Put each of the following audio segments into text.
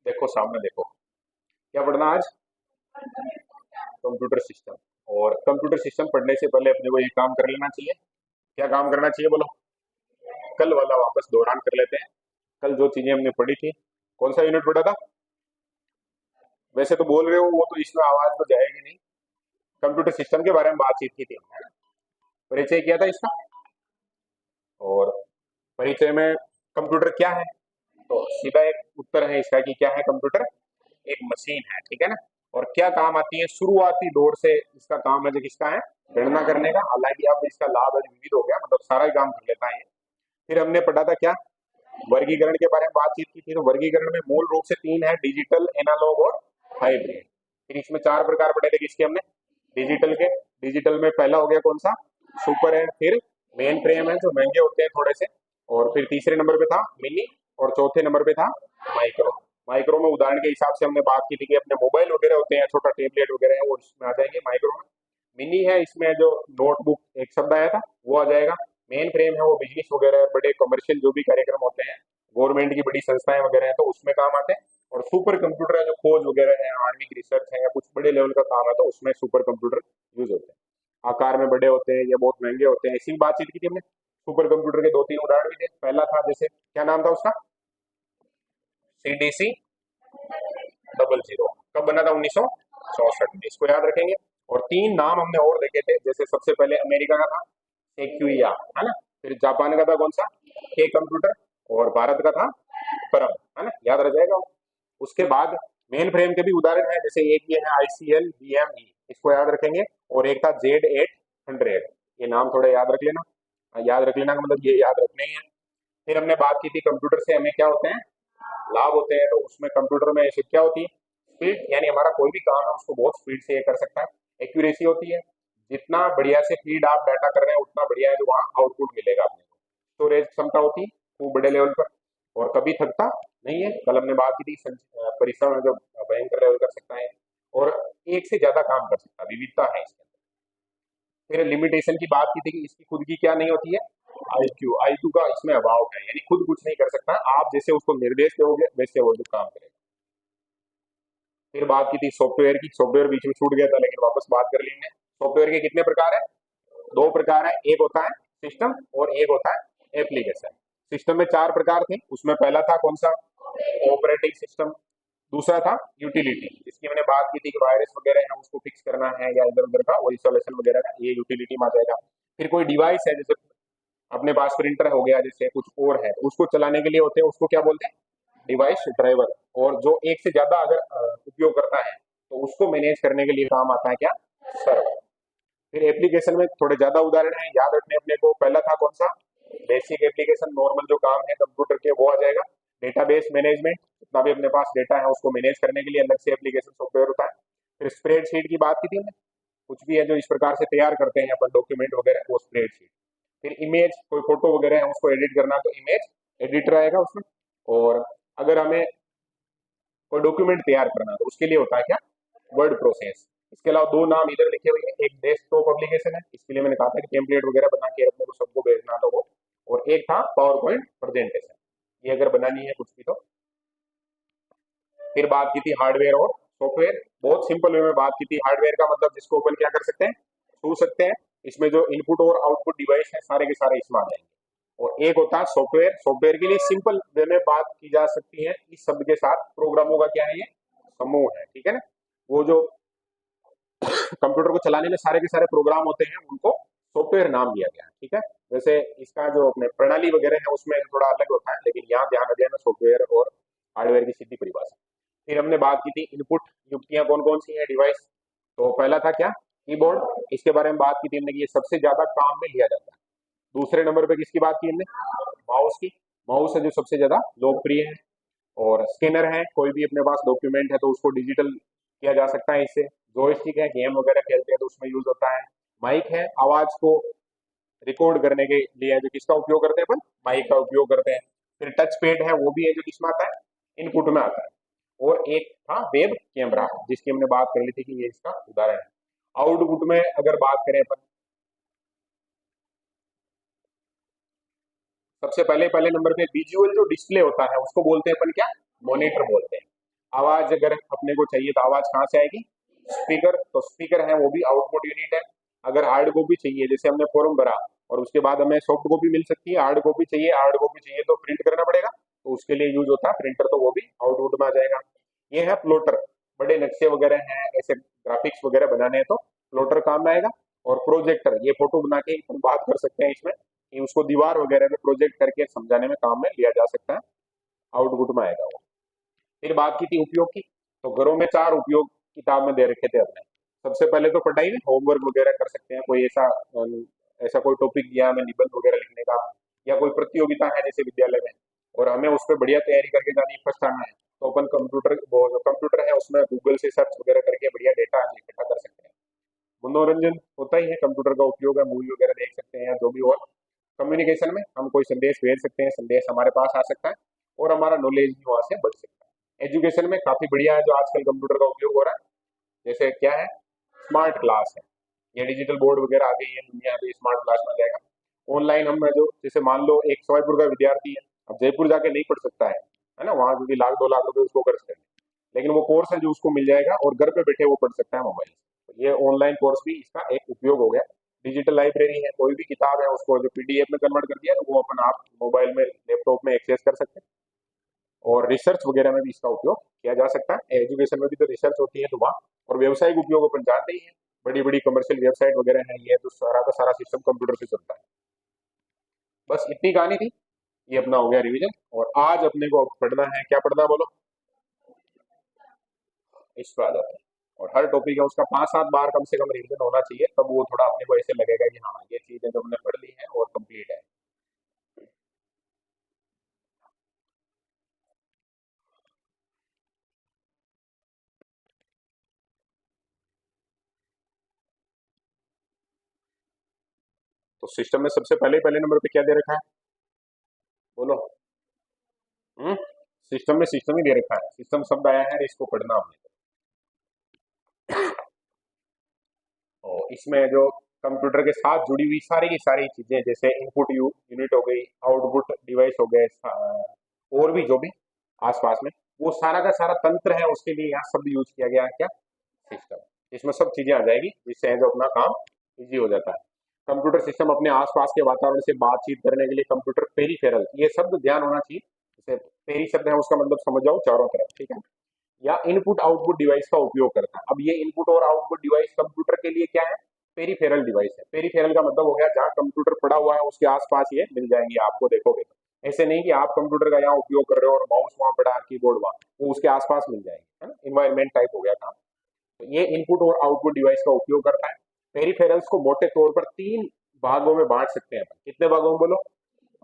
देखो सामने देखो, क्या पढ़ना आज? Computer system. और कंप्यूटर सिस्टम पढ़ने से पहले अपने को ये काम कर लेना चाहिए। क्या काम करना चाहिए बोलो? कल वाला वापस दोहरान कर लेते हैं। कल जो चीजें हमने पढ़ी थी, कौन सा यूनिट पढ़ा था? वैसे तो बोल रहे हो, वो तो इसमें आवाज तो जाएगी नहीं। कंप्यूटर सिस्टम के बारे में बातचीत की थी हमने, है ना? परिचय किया था इसका। और परिचय में कंप्यूटर क्या है, तो सीधा एक उत्तर है इसका कि क्या है कंप्यूटर? एक मशीन है, ठीक है ना। और क्या काम आती है? शुरुआती दौर से इसका काम है जो किसका है? गणना करने का। हालांकि अब इसका लाभ आज विविध हो गया, मतलब सारा ही काम कर लेता है। फिर हमने पढ़ा था क्या? वर्गीकरण के बारे में बातचीत की थी। तो वर्गीकरण में मूल रूप से तीन है, डिजिटल, एनालॉग और हाइब्रिड। फिर इसमें चार प्रकार पढ़े थे किसके हमने? डिजिटल के। डिजिटल में पहला हो गया कौन सा? सुपर है। फिर मेन फ्रेम है जो महंगे होते हैं थोड़े से। और फिर तीसरे नंबर पे था मिनी। और चौथे नंबर पे था माइक्रो। माइक्रो में उदाहरण के हिसाब से हमने बात की थी कि अपने मोबाइल वगैरह होते हैं, छोटा टेबलेट वगैरह है, वो इसमें आ जाएंगे माइक्रो में। मिनी है, इसमें जो नोटबुक एक शब्द आया था वो आ जाएगा। मेन फ्रेम है वो बिजनेस वगैरह, बड़े कमर्शियल जो भी कार्यक्रम होते हैं, गवर्नमेंट की बड़ी संस्थाएं वगैरह हैं, तो उसमें काम आते हैं। और सुपर कंप्यूटर है जो खोज वगैरह है, आणविक रिसर्च है या कुछ बड़े लेवल का काम है, तो उसमें सुपर कंप्यूटर यूज होते हैं। आकार में बड़े होते हैं या बहुत महंगे होते हैं, इसी की बातचीत की थी हमने। सुपर कंप्यूटर के दो तीन उदाहरण भी थे। पहला था जैसे, क्या नाम था उसका? CDC 00। कब बना था? 1964 में। इसको याद रखेंगे। और तीन नाम हमने और देखे थे, जैसे सबसे पहले अमेरिका का था सेक्यूया, है ना। फिर जापान का था कौन सा? के कंप्यूटर। और भारत का था परम, है ना, याद रह जाएगा। उसके बाद मेन फ्रेम के भी उदाहरण है, जैसे एक ये है ICL BME, इसको याद रखेंगे। और एक था Z800, ये नाम थोड़े याद रख लेना। याद रख लेना का मतलब ये याद रखने ही है। फिर हमने बात की थी कंप्यूटर से हमें क्या होते हैं? लाभ होते हैं। तो उसमें कंप्यूटर में ऐसे क्या होती है? स्पीड, यानी हमारा कोई भी काम है उसको बहुत स्पीड से ये कर सकता है। एक्यूरेसी होती है, जितना बढ़िया से फीड आप डाटा कर रहे हैं उतना बढ़िया है जो वहाँ आउटपुट मिलेगा आपको। स्टोरेज क्षमता होती है खूब बड़े लेवल पर। और कभी थकता नहीं है, कल हमने बात की थी परिश्रम है जो भयंकर लेवल कर सकता है। और एक से ज्यादा काम कर सकता है, विविधता है इसके अंदर। फिर लिमिटेशन की बात की थी कि इसकी खुद की क्या नहीं होती है? IQ। IQ का इसमें अभाव है, यानी खुद कुछ नहीं कर सकता, आप जैसे उसको निर्देश दोगे वैसे वो जो काम करेगा। फिर बात की थी सॉफ्टवेयर की। सॉफ्टवेयर बीच में छूट गया था लेकिन वापस बात कर लेंगे। सॉफ्टवेयर के कितने प्रकार है? दो प्रकार है, एक होता है सिस्टम और एक होता है एप्लीकेशन। सिस्टम में चार प्रकार थे, उसमें पहला था कौन सा? Operating system. दूसरा था यूटिलिटी, जिसकी मैंने बात की थी कि वायरस वगैरह है उसको फिक्स करना है या इधर उधर का वो इंस्टॉलेशन वगैरह का, ये यूटिलिटी में आ जाएगा। फिर कोई डिवाइस है, जैसे अपने पास प्रिंटर हो गया, जैसे कुछ और है, तो उसको चलाने के लिए होते हैं, उसको क्या बोलते हैं? Device driver. और जो एक से ज्यादा अगर उपयोग करता है तो उसको मैनेज करने के लिए काम आता है क्या? सर्वर। फिर एप्लीकेशन में थोड़े ज्यादा उदाहरण है, याद रखने अपने को। पहला था कौन सा? बेसिक एप्लीकेशन, नॉर्मल जो काम है कंप्यूटर के वो आ जाएगा। डेटाबेस मैनेजमेंट, जितना भी अपने पास डेटा है उसको मैनेज करने के लिए अलग से एप्लीकेशन सॉफ्टवेयर होता है। फिर स्प्रेडशीट की बात की थी हमने, कुछ भी है जो इस प्रकार से तैयार करते हैं अपन डॉक्यूमेंट वगैरह, वो स्प्रेडशीट। फिर इमेज, कोई फोटो वगैरह है उसको एडिट करना तो इमेज एडिटर आएगा उसमें। और अगर हमें कोई डॉक्यूमेंट तैयार करना तो उसके लिए होता है क्या? Word process. इसके अलावा दो नाम इधर लिखे हुए हैं, एक डेस्कटॉप एप्लीकेशन है, इसके लिए मैंने कहा था कि टेम्पलेट वगैरह बना के अपने को सबको भेजना तो वो। और एक था पावर पॉइंट प्रेजेंटेशन, ये अगर बनानी है कुछ भी तो। फिर बात की थी हार्डवेयर और सॉफ्टवेयर, बहुत सिंपल वे में बात की थी। हार्डवेयर का मतलब जिसको अपन क्या कर सकते हैं? छू सकते हैं। इसमें जो इनपुट और आउटपुट डिवाइस है सारे के सारे इसमें आ जाएंगे। और एक होता है सॉफ्टवेयर। सॉफ्टवेयर के लिए सिंपल वे में बात की जा सकती है, इस शब्द के साथ प्रोग्रामों का क्या है? ये समूह है, ठीक है ना। वो जो कंप्यूटर को चलाने में सारे के सारे प्रोग्राम होते हैं उनको सॉफ्टवेयर नाम दिया गया है, ठीक है। वैसे इसका जो अपने प्रणाली वगैरह है उसमें थोड़ा अलग होता है, लेकिन यहाँ ध्यान रखना सॉफ्टवेयर और हार्डवेयर की सीधी परिभाषा। फिर हमने बात की थी इनपुट युक्तियां कौन कौन सी हैं डिवाइस। तो पहला था क्या? कीबोर्ड। इसके बारे में बात की थी हमने कि ये सबसे ज्यादा काम में लिया जाता है। दूसरे नंबर पे किसकी बात की हमने? माउस की। माउस है जो सबसे ज्यादा लोकप्रिय है। और स्कैनर है, कोई भी अपने पास डॉक्यूमेंट है तो उसको डिजिटल किया जा सकता है इससे। जॉयस्टिक है, गेम वगैरह खेलते हैं तो उसमें यूज होता है। माइक है, आवाज को रिकॉर्ड करने के लिए जो किसका उपयोग करते हैं अपन? माइक का उपयोग करते हैं। फिर टच पैड है, वो भी है जो किसमें आता है? इनपुट में आता है। और एक था वेब कैमरा, जिसकी हमने बात कर ली थी कि ये इसका उदाहरण है। आउटपुट में अगर बात करें अपन, सबसे पहले पहले नंबर पे विजुअल जो डिस्प्ले होता है उसको बोलते हैं अपन क्या? मॉनिटर बोलते हैं। आवाज अगर अपने को चाहिए तो आवाज कहाँ से आएगी, स्पीकर, तो स्पीकर है वो भी आउटपुट यूनिट है। अगर हार्ड कॉपी चाहिए, जैसे हमने फॉर्म भरा और उसके बाद हमें सॉफ्ट कॉपी मिल सकती है, हार्ड कॉपी चाहिए तो प्रिंट करना पड़ेगा, तो उसके लिए यूज होता है प्रिंटर, तो वो भी आउटपुट में आ जाएगा। ये है प्लॉटर, बड़े नक्शे वगैरह हैं, ऐसे ग्राफिक्स वगैरह बनाने हैं तो प्लॉटर काम में आएगा। और प्रोजेक्टर, ये फोटो बना के हम बात कर सकते हैं इसमें, कि उसको दीवार वगैरह में प्रोजेक्ट करके समझाने में काम में लिया जा सकता है, आउटपुट में आएगा वो। फिर बात की थी उपयोग की, तो घरों में 4 उपयोग किताब में दे रखे थे हमने। सबसे पहले तो पढ़ाई में होमवर्क वगैरह कर सकते हैं, कोई ऐसा कोई टॉपिक दिया हमें निबंध वगैरह लिखने का, या कोई प्रतियोगिता है जैसे विद्यालय में, और हमें उस पर बढ़िया तैयारी करके जानी, फर्स्ट आना है, तो अपन कंप्यूटर, वो जो कंप्यूटर है उसमें गूगल से सर्च वगैरह करके बढ़िया डेटा इकट्ठा कर सकते हैं। मनोरंजन होता ही है, कंप्यूटर का उपयोग है, मूवी वगैरह देख सकते हैं, जो भी। और कम्युनिकेशन में हम कोई संदेश भेज सकते हैं, संदेश हमारे पास आ सकता है, और हमारा नॉलेज भी वहां से बढ़ सकता है। एजुकेशन में काफी बढ़िया है जो आजकल कंप्यूटर का उपयोग हो रहा है, जैसे क्या है, स्मार्ट क्लास है, ये डिजिटल बोर्ड वगैरह आ गई है, दुनिया में स्मार्ट क्लास में जाएगा। ऑनलाइन हम जो, जैसे मान लो एक सोयपुर का विद्यार्थी है, अब जयपुर जाके नहीं पढ़ सकता है ना, वहाँ क्योंकि लाख 2 लाख रुपए उसको खर्च करने, लेकिन वो कोर्स है जो उसको मिल जाएगा और घर पे बैठे वो पढ़ सकता है मोबाइल से। तो ये ऑनलाइन कोर्स भी इसका एक उपयोग हो गया। डिजिटल लाइब्रेरी है, कोई भी किताब है उसको जो पीडीएफ में कन्वर्ट कर दिया तो वो अपन आप मोबाइल में, लैपटॉप में एक्सेस कर सकते हैं। और रिसर्च वगैरह में भी इसका उपयोग किया जा सकता है, एजुकेशन में भी तो रिसर्च होती है तो वहाँ। और व्यवसायिक उपयोग अपन जानते ही हैं, बड़ी बड़ी कमर्शियल वेबसाइट वगैरह है, ये तो सारा का सारा सिस्टम कंप्यूटर से चलता है। बस इतनी कहानी थी, ये अपना हो गया रिवीजन। और आज अपने को पढ़ना है, क्या पढ़ना है बोलो, इस पर आ जाते हैं। और हर टॉपिक है उसका 5-7 बार कम से कम रिवीजन होना चाहिए, तब वो थोड़ा अपने को ऐसे लगेगा कि हाँ ये चीजें जो हमने पढ़ ली है और कंप्लीट है। तो सिस्टम में सबसे पहले पहले नंबर पे क्या दे रखा है, बोलो। हम्म सिस्टम में सिस्टम ही दे रखा है, सिस्टम शब्द आया है, इसको पढ़ना हमने। और इसमें जो कंप्यूटर के साथ जुड़ी हुई सारी की सारी चीजें, जैसे इनपुट यूनिट हो गई, आउटपुट डिवाइस हो गए, और भी जो भी आसपास में, वो सारा का सारा तंत्र है, उसके लिए यहाँ शब्द यूज किया गया है, क्या, सिस्टम। इसमें सब चीजें आ जाएगी, जिससे जो अपना काम इजी हो जाता है। कंप्यूटर सिस्टम अपने आसपास के वातावरण से बातचीत करने के लिए कंप्यूटर पेरिफेरल, ये शब्द ध्यान होना चाहिए। जैसे पेरी शब्द है उसका मतलब समझ जाओ चारों तरफ, ठीक है। या इनपुट आउटपुट डिवाइस का उपयोग करता है। अब ये इनपुट और आउटपुट डिवाइस कंप्यूटर के लिए क्या है, पेरिफेरल डिवाइस है। पेरिफेरल का मतलब हो गया जहाँ कंप्यूटर पड़ा हुआ है उसके आसपास ये मिल जाएंगे आपको, देखोगे तो ऐसे नहीं कि आप कंप्यूटर का यहाँ उपयोग कर रहे हो और माउस वहां पड़ा, कीबोर्ड वहां, वो उसके आसपास मिल जाएंगे, है ना, इन्वायरमेंट टाइप हो गया था। तो ये इनपुट और आउटपुट डिवाइस का उपयोग करता है। पेरिफेरल्स को मोटे तौर पर 3 भागों में बांट सकते हैं अपन। कितने भागों में बोलो,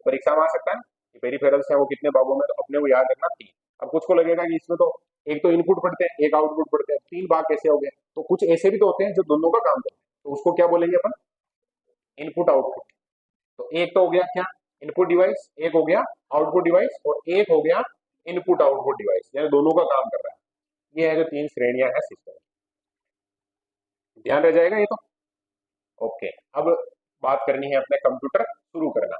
परीक्षा में आ सकता है कि पेरिफेरल्स है वो कितने भागों में, तो अपने को याद रखना 3। अब कुछ को लगेगा कि इसमें तो एक तो इनपुट पढ़ते हैं एक आउटपुट पढ़ते हैं, 3 भाग कैसे हो गए, तो कुछ ऐसे भी तो होते हैं जो दोनों का काम करते हैं, तो उसको क्या बोलेंगे अपन, इनपुट आउटपुट। तो एक तो हो गया क्या, इनपुट डिवाइस, एक हो गया आउटपुट डिवाइस, और एक हो गया इनपुट आउटपुट डिवाइस, यानी दोनों का काम कर रहा है। ये है जो 3 श्रेणियां हैं सिस्टम, ध्यान रह जाएगा ये तो। ओके, अब बात करनी है अपने कंप्यूटर शुरू करना।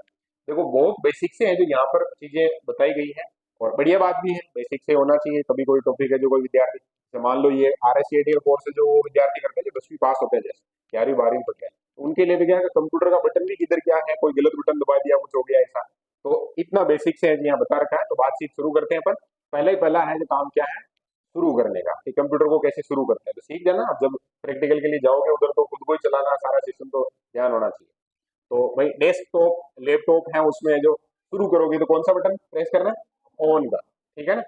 देखो बहुत बेसिक से है जो यहाँ पर चीजें बताई गई है, और बढ़िया बात भी है, बेसिक से होना चाहिए। कभी कोई टॉपिक है जो कोई विद्यार्थी, जैसे मान लो ये RSCAT का कोर्स है जो वो विद्यार्थी करते हैं जो 10वीं पास होते हैं, जैसे 11वीं 12वीं पढ़ते हैं, तो उनके लिए भी क्या है, कंप्यूटर का बटन भी किधर क्या है, कोई गलत बटन दबा दिया कुछ हो गया ऐसा, तो इतना बेसिक से है जी यहाँ बता रखा है। तो बातचीत शुरू करते हैं अपन। पहले ही पहला है जो काम क्या है, शुरू करने का, कि कंप्यूटर को कैसे शुरू करते हैं, तो सीख जाना। अब जब प्रैक्टिकल के लिए जाओगे उधर तो खुद को ही चलाना सारा सिस्टम, तो ध्यान होना चाहिए। तो भाई डेस्कटॉप लैपटॉप है उसमें जो शुरू करोगे तो कौन सा बटन प्रेस करना है, ऑन का, ठीक है ना,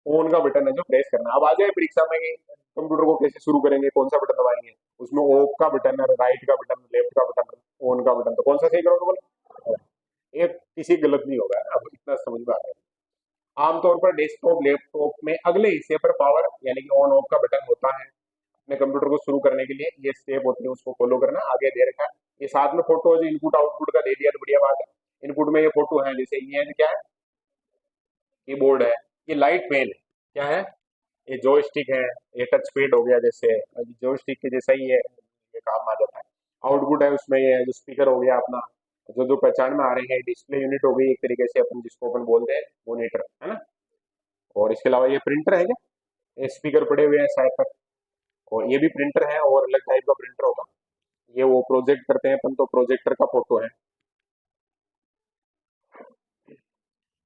ऑन का बटन है जो प्रेस करना है। अब आ जाए परीक्षा में कि कंप्यूटर को कैसे शुरू करेंगे, कौन सा बटन दबाएंगे, उसमें ऑफ का बटन है, राइट का बटन, लेफ्ट का बटन, ऑन का बटन, तो कौन सा सही करोगे बोलो, एक किसी गलत नहीं होगा, अब इतना समझ में आ रहा है। आमतौर पर डेस्कटॉप लैपटॉप में अगले हिस्से पर पावर यानी कि ऑन ऑफ का बटन होता है। अपने कंप्यूटर को शुरू करने के लिए ये स्टेप होते हैं, उसको फॉलो करना, आगे दे रखा है। ये साथ में फोटो जो इनपुट आउटपुट का दे दिया तो बढ़िया बात है। इनपुट में ये फोटो है, जैसे ये है, क्या है, कीबोर्ड है, ये लाइट पेन है, क्या है, ये जॉयस्टिक है, ये टच पैड हो गया, जैसे जॉयस्टिक के जैसा ही ये काम आ जाता है। आउटपुट है उसमें ये है जो स्पीकर हो गया अपना, जो जो पहचान में आ रहे हैं, डिस्प्ले यूनिट हो गई एक तरीके से अपन जिसको अपन बोलते हैं मॉनिटर, है ना। और इसके अलावा ये प्रिंटर है क्या, स्पीकर पड़े हुए हैं शायद तक, और ये भी प्रिंटर है और अलग टाइप का प्रिंटर होगा। ये वो प्रोजेक्ट करते हैं अपन, तो प्रोजेक्टर का फोटो है।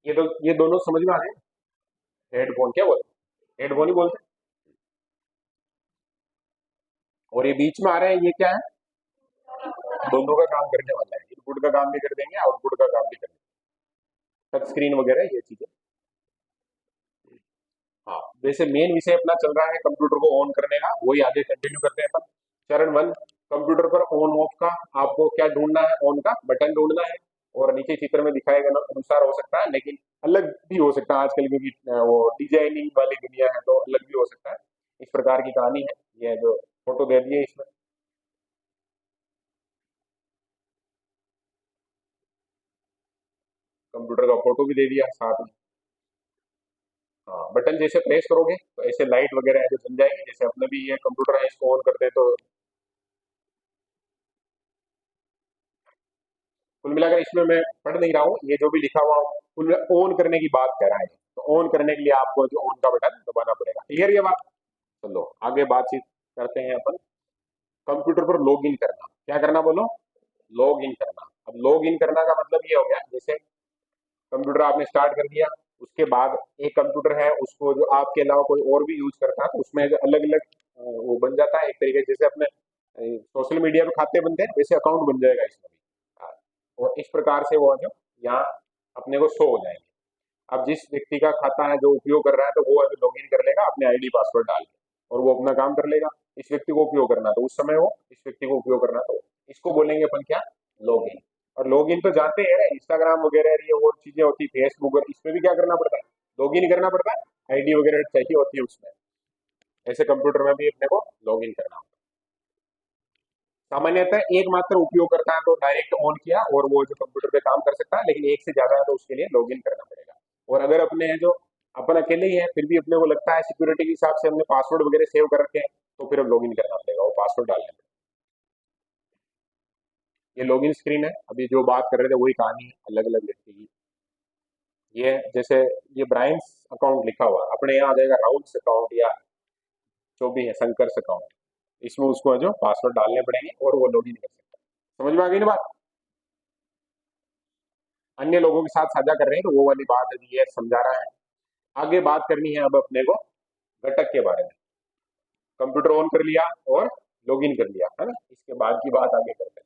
ये दोनों समझ में आ रहे हैं? हेडफोन क्या बोलते, हेडफोन ही बोलते हैं। और ये बीच में आ रहे हैं, ये क्या है? दोनों का काम करने वाला है, इनपुट का काम भी कर देंगे, आउटपुट का काम भी कर देंगे, टच स्क्रीन वगैरह ये चीजें। हाँ, वैसे मेन विषय अपना चल रहा है कंप्यूटर को ऑन करने का, वही आगे कंटिन्यू करते हैं अपन। चरण 1, कंप्यूटर पर ऑन ऑफ का आपको क्या ढूंढना है? ऑन का बटन ढूंढना है। और नीचे चित्र में दिखाए गए अनुसार हो सकता है, लेकिन अलग भी हो सकता है आजकल, क्योंकि वो डिजाइनिंग वाली दुनिया है तो अलग भी हो सकता है। इस प्रकार की कहानी है। ये जो फोटो दे दिए इसमें, कंप्यूटर का फोटो भी दे दिया साथ में। हाँ, बटन जैसे प्रेस करोगे तो ऐसे लाइट वगैरह है जो जल जाएगी, जैसे अपने भी ये कंप्यूटर है इसको ऑन करते हैं तो। कुल मिलाकर इसमें मैं पढ़ नहीं रहा हूँ, ये जो भी लिखा हुआ कुल ऑन करने की बात कह रहा है, तो ऑन करने के लिए आपको जो ऑन का बटन दबाना पड़ेगा। क्लियर ये बात? चलो आगे बातचीत करते हैं अपन। कंप्यूटर पर लॉग इन करना, क्या करना बोलो? लॉग इन करना। अब लॉग इन करना का मतलब ये हो गया, जैसे कंप्यूटर आपने स्टार्ट कर दिया, उसके बाद एक कंप्यूटर है उसको जो आपके अलावा कोई और भी यूज करता है, तो उसमें जो अलग अलग वो बन जाता है एक तरीके से, जैसे अपने सोशल मीडिया पे खाते बनते हैं वैसे अकाउंट बन जाएगा इसमें भी। हाँ, और इस प्रकार से वो जो यहाँ अपने को शो हो जाएंगे। अब जिस व्यक्ति का खाता है जो उपयोग कर रहा है, तो वो अभी लॉग इन कर लेगा अपने आईडी पासवर्ड डाल के, और वो अपना काम कर लेगा। इस व्यक्ति को उपयोग करना तो उस समय वो, इस व्यक्ति को उपयोग करना तो इसको बोलेंगे अपन क्या? Log in. और लॉग इन तो जानते हैं, इंस्टाग्राम वगैरह ये और चीजें होती है, फेसबुक वगैरह, इसमें भी क्या करना पड़ता है? लॉग इन करना पड़ता है, आईडी वगैरह चाहिए होती है उसमें। ऐसे कंप्यूटर में भी अपने को लॉग इन करना होता है। सामान्यतः एक मात्र उपयोग करता है तो डायरेक्ट ऑन किया और वो जो कंप्यूटर पे काम कर सकता है, लेकिन एक से ज्यादा है तो उसके लिए लॉग इन करना पड़ेगा। और अगर अपने हैं जो अपन अकेले ही है, फिर भी अपने को लगता है सिक्योरिटी के हिसाब से हमने पासवर्ड वगैरह सेव कर रखे हैं, तो फिर अब लॉग इन करना पड़ेगा, वो पासवर्ड डालने पड़ेगा। ये लॉगिन स्क्रीन है, अभी जो बात कर रहे थे वही कहानी है, अलग अलग व्यक्ति की। ये जैसे ये ब्राइंस अकाउंट लिखा हुआ है, अपने यहाँ आ जाएगा राहुल्स अकाउंट या जो भी है शंकर्स अकाउंट, इसमें उसको है जो पासवर्ड डालने पड़ेंगे और वो लॉगिन कर सकता है। समझ में आ गई ना बात? अन्य लोगों के साथ साझा कर रहे हैं तो वो वाली बात है, ये समझा रहा है। आगे बात करनी है अब अपने को घटक के बारे में। कंप्यूटर ऑन कर लिया और लॉगिन कर लिया है ना, इसके बाद की बात आगे करते हैं।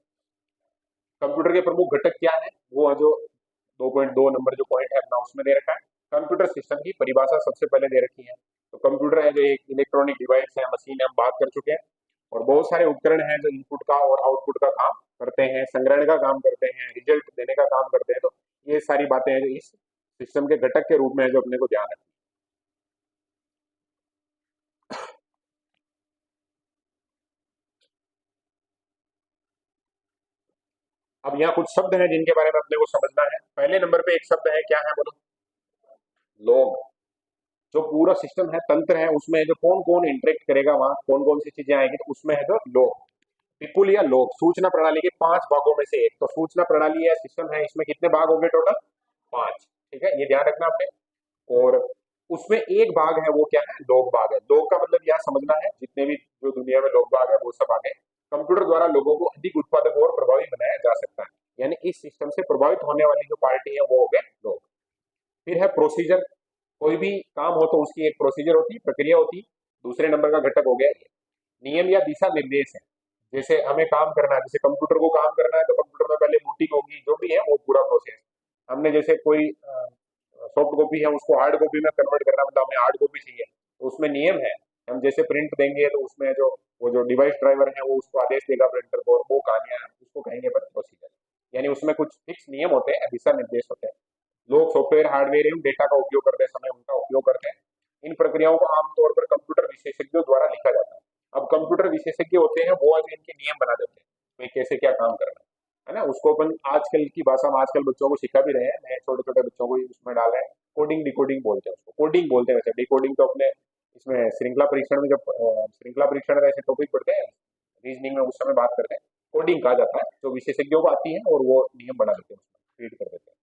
कंप्यूटर के प्रमुख घटक क्या है? वो है जो 2.2 नंबर जो पॉइंट है अपना उसमें दे रखा है। कंप्यूटर सिस्टम की परिभाषा सबसे पहले दे रखी है। तो कंप्यूटर है जो एक इलेक्ट्रॉनिक डिवाइस है, मशीन है, हम बात कर चुके हैं। और बहुत सारे उपकरण हैं जो इनपुट का और आउटपुट का काम करते हैं, संग्रहण का काम करते हैं, रिजल्ट देने का काम करते हैं। तो ये सारी बातें हैं जो इस सिस्टम के घटक के रूप में है जो अपने को ध्यान रखना है। अब यहाँ कुछ शब्द हैं जिनके बारे में अपने को समझना है। पहले नंबर पे एक शब्द है, क्या है बोलो? लॉग। जो पूरा सिस्टम है, तंत्र है, उसमें जो कौन कौन इंटरेक्ट करेगा, वहां कौन कौन सी चीजें आएगी, तो उसमें है जो लॉग। पिपुल या लॉग सूचना प्रणाली के 5 भागों में से एक। तो सूचना प्रणाली या सिस्टम है, इसमें कितने भाग हो गए टोटल? 5। ठीक है, ये ध्यान रखना आपने। और उसमें एक भाग है वो क्या है? लॉग भाग है। लॉग का मतलब यह समझना है जितने भी जो दुनिया में लॉग भाग है वो सब आगे कंप्यूटर द्वारा लोगों को अधिक उत्पादक और प्रभावी बनाया जा सकता है। यानी इस सिस्टम से प्रभावित होने वाली जो पार्टी है वो हो गए लोग। फिर है प्रोसीजर। कोई भी काम हो तो उसकी एक प्रोसीजर होती है, प्रक्रिया होती है। दूसरे नंबर का घटक हो गया ये। नियम या दिशा निर्देश है। जैसे हमें काम करना है, जैसे कंप्यूटर को काम करना है तो कंप्यूटर में पहले बूटिंग होगी, जो भी है वो पूरा प्रोसेस। हमने जैसे कोई सॉफ्ट कॉपी है उसको हार्ड कॉपी में कन्वर्ट करना, मतलब हमें हार्ड कॉपी चाहिए तो उसमें नियम है। हम जैसे प्रिंट देंगे तो उसमें जो वो जो डिवाइस ड्राइवर है वो उसको आदेश देगा प्रिंटर को, और वो कहानियां हैं, उसको कहेंगे पर प्रोसीजर। यानी उसमें कुछ फिक्स नियम होते हैं, दिशा निर्देश होते हैं। लोग सॉफ्टवेयर हार्डवेयर एवं डेटा का उपयोग करते समय उनका उपयोग करते हैं। इन प्रक्रियाओं को आमतौर पर कंप्यूटर विशेषज्ञों द्वारा लिखा जाता है। अब कंप्यूटर विशेषज्ञ होते हैं वो आज इनके नियम बना देते हैं, भाई कैसे क्या काम करना है ना। उसको अपन आजकल की भाषा में आजकल बच्चों को सिखा भी रहे हैं, नए छोटे छोटे बच्चों को उसमें डाल रहे हैं। कोडिंग डिकोडिंग बोलते हैं उसको, कोडिंग बोलते हैं। वैसे डिकोडिंग तो अपने इसमें श्रृंखला परीक्षण में, जब श्रृंखला परीक्षण का ऐसे टॉपिक पढ़ते हैं रीजनिंग में, उस समय बात करते हैं। कोडिंग कहा जाता है जो विशेषज्ञों को आती है और वो नियम बना देते हैं, उसमें फीड कर देते हैं।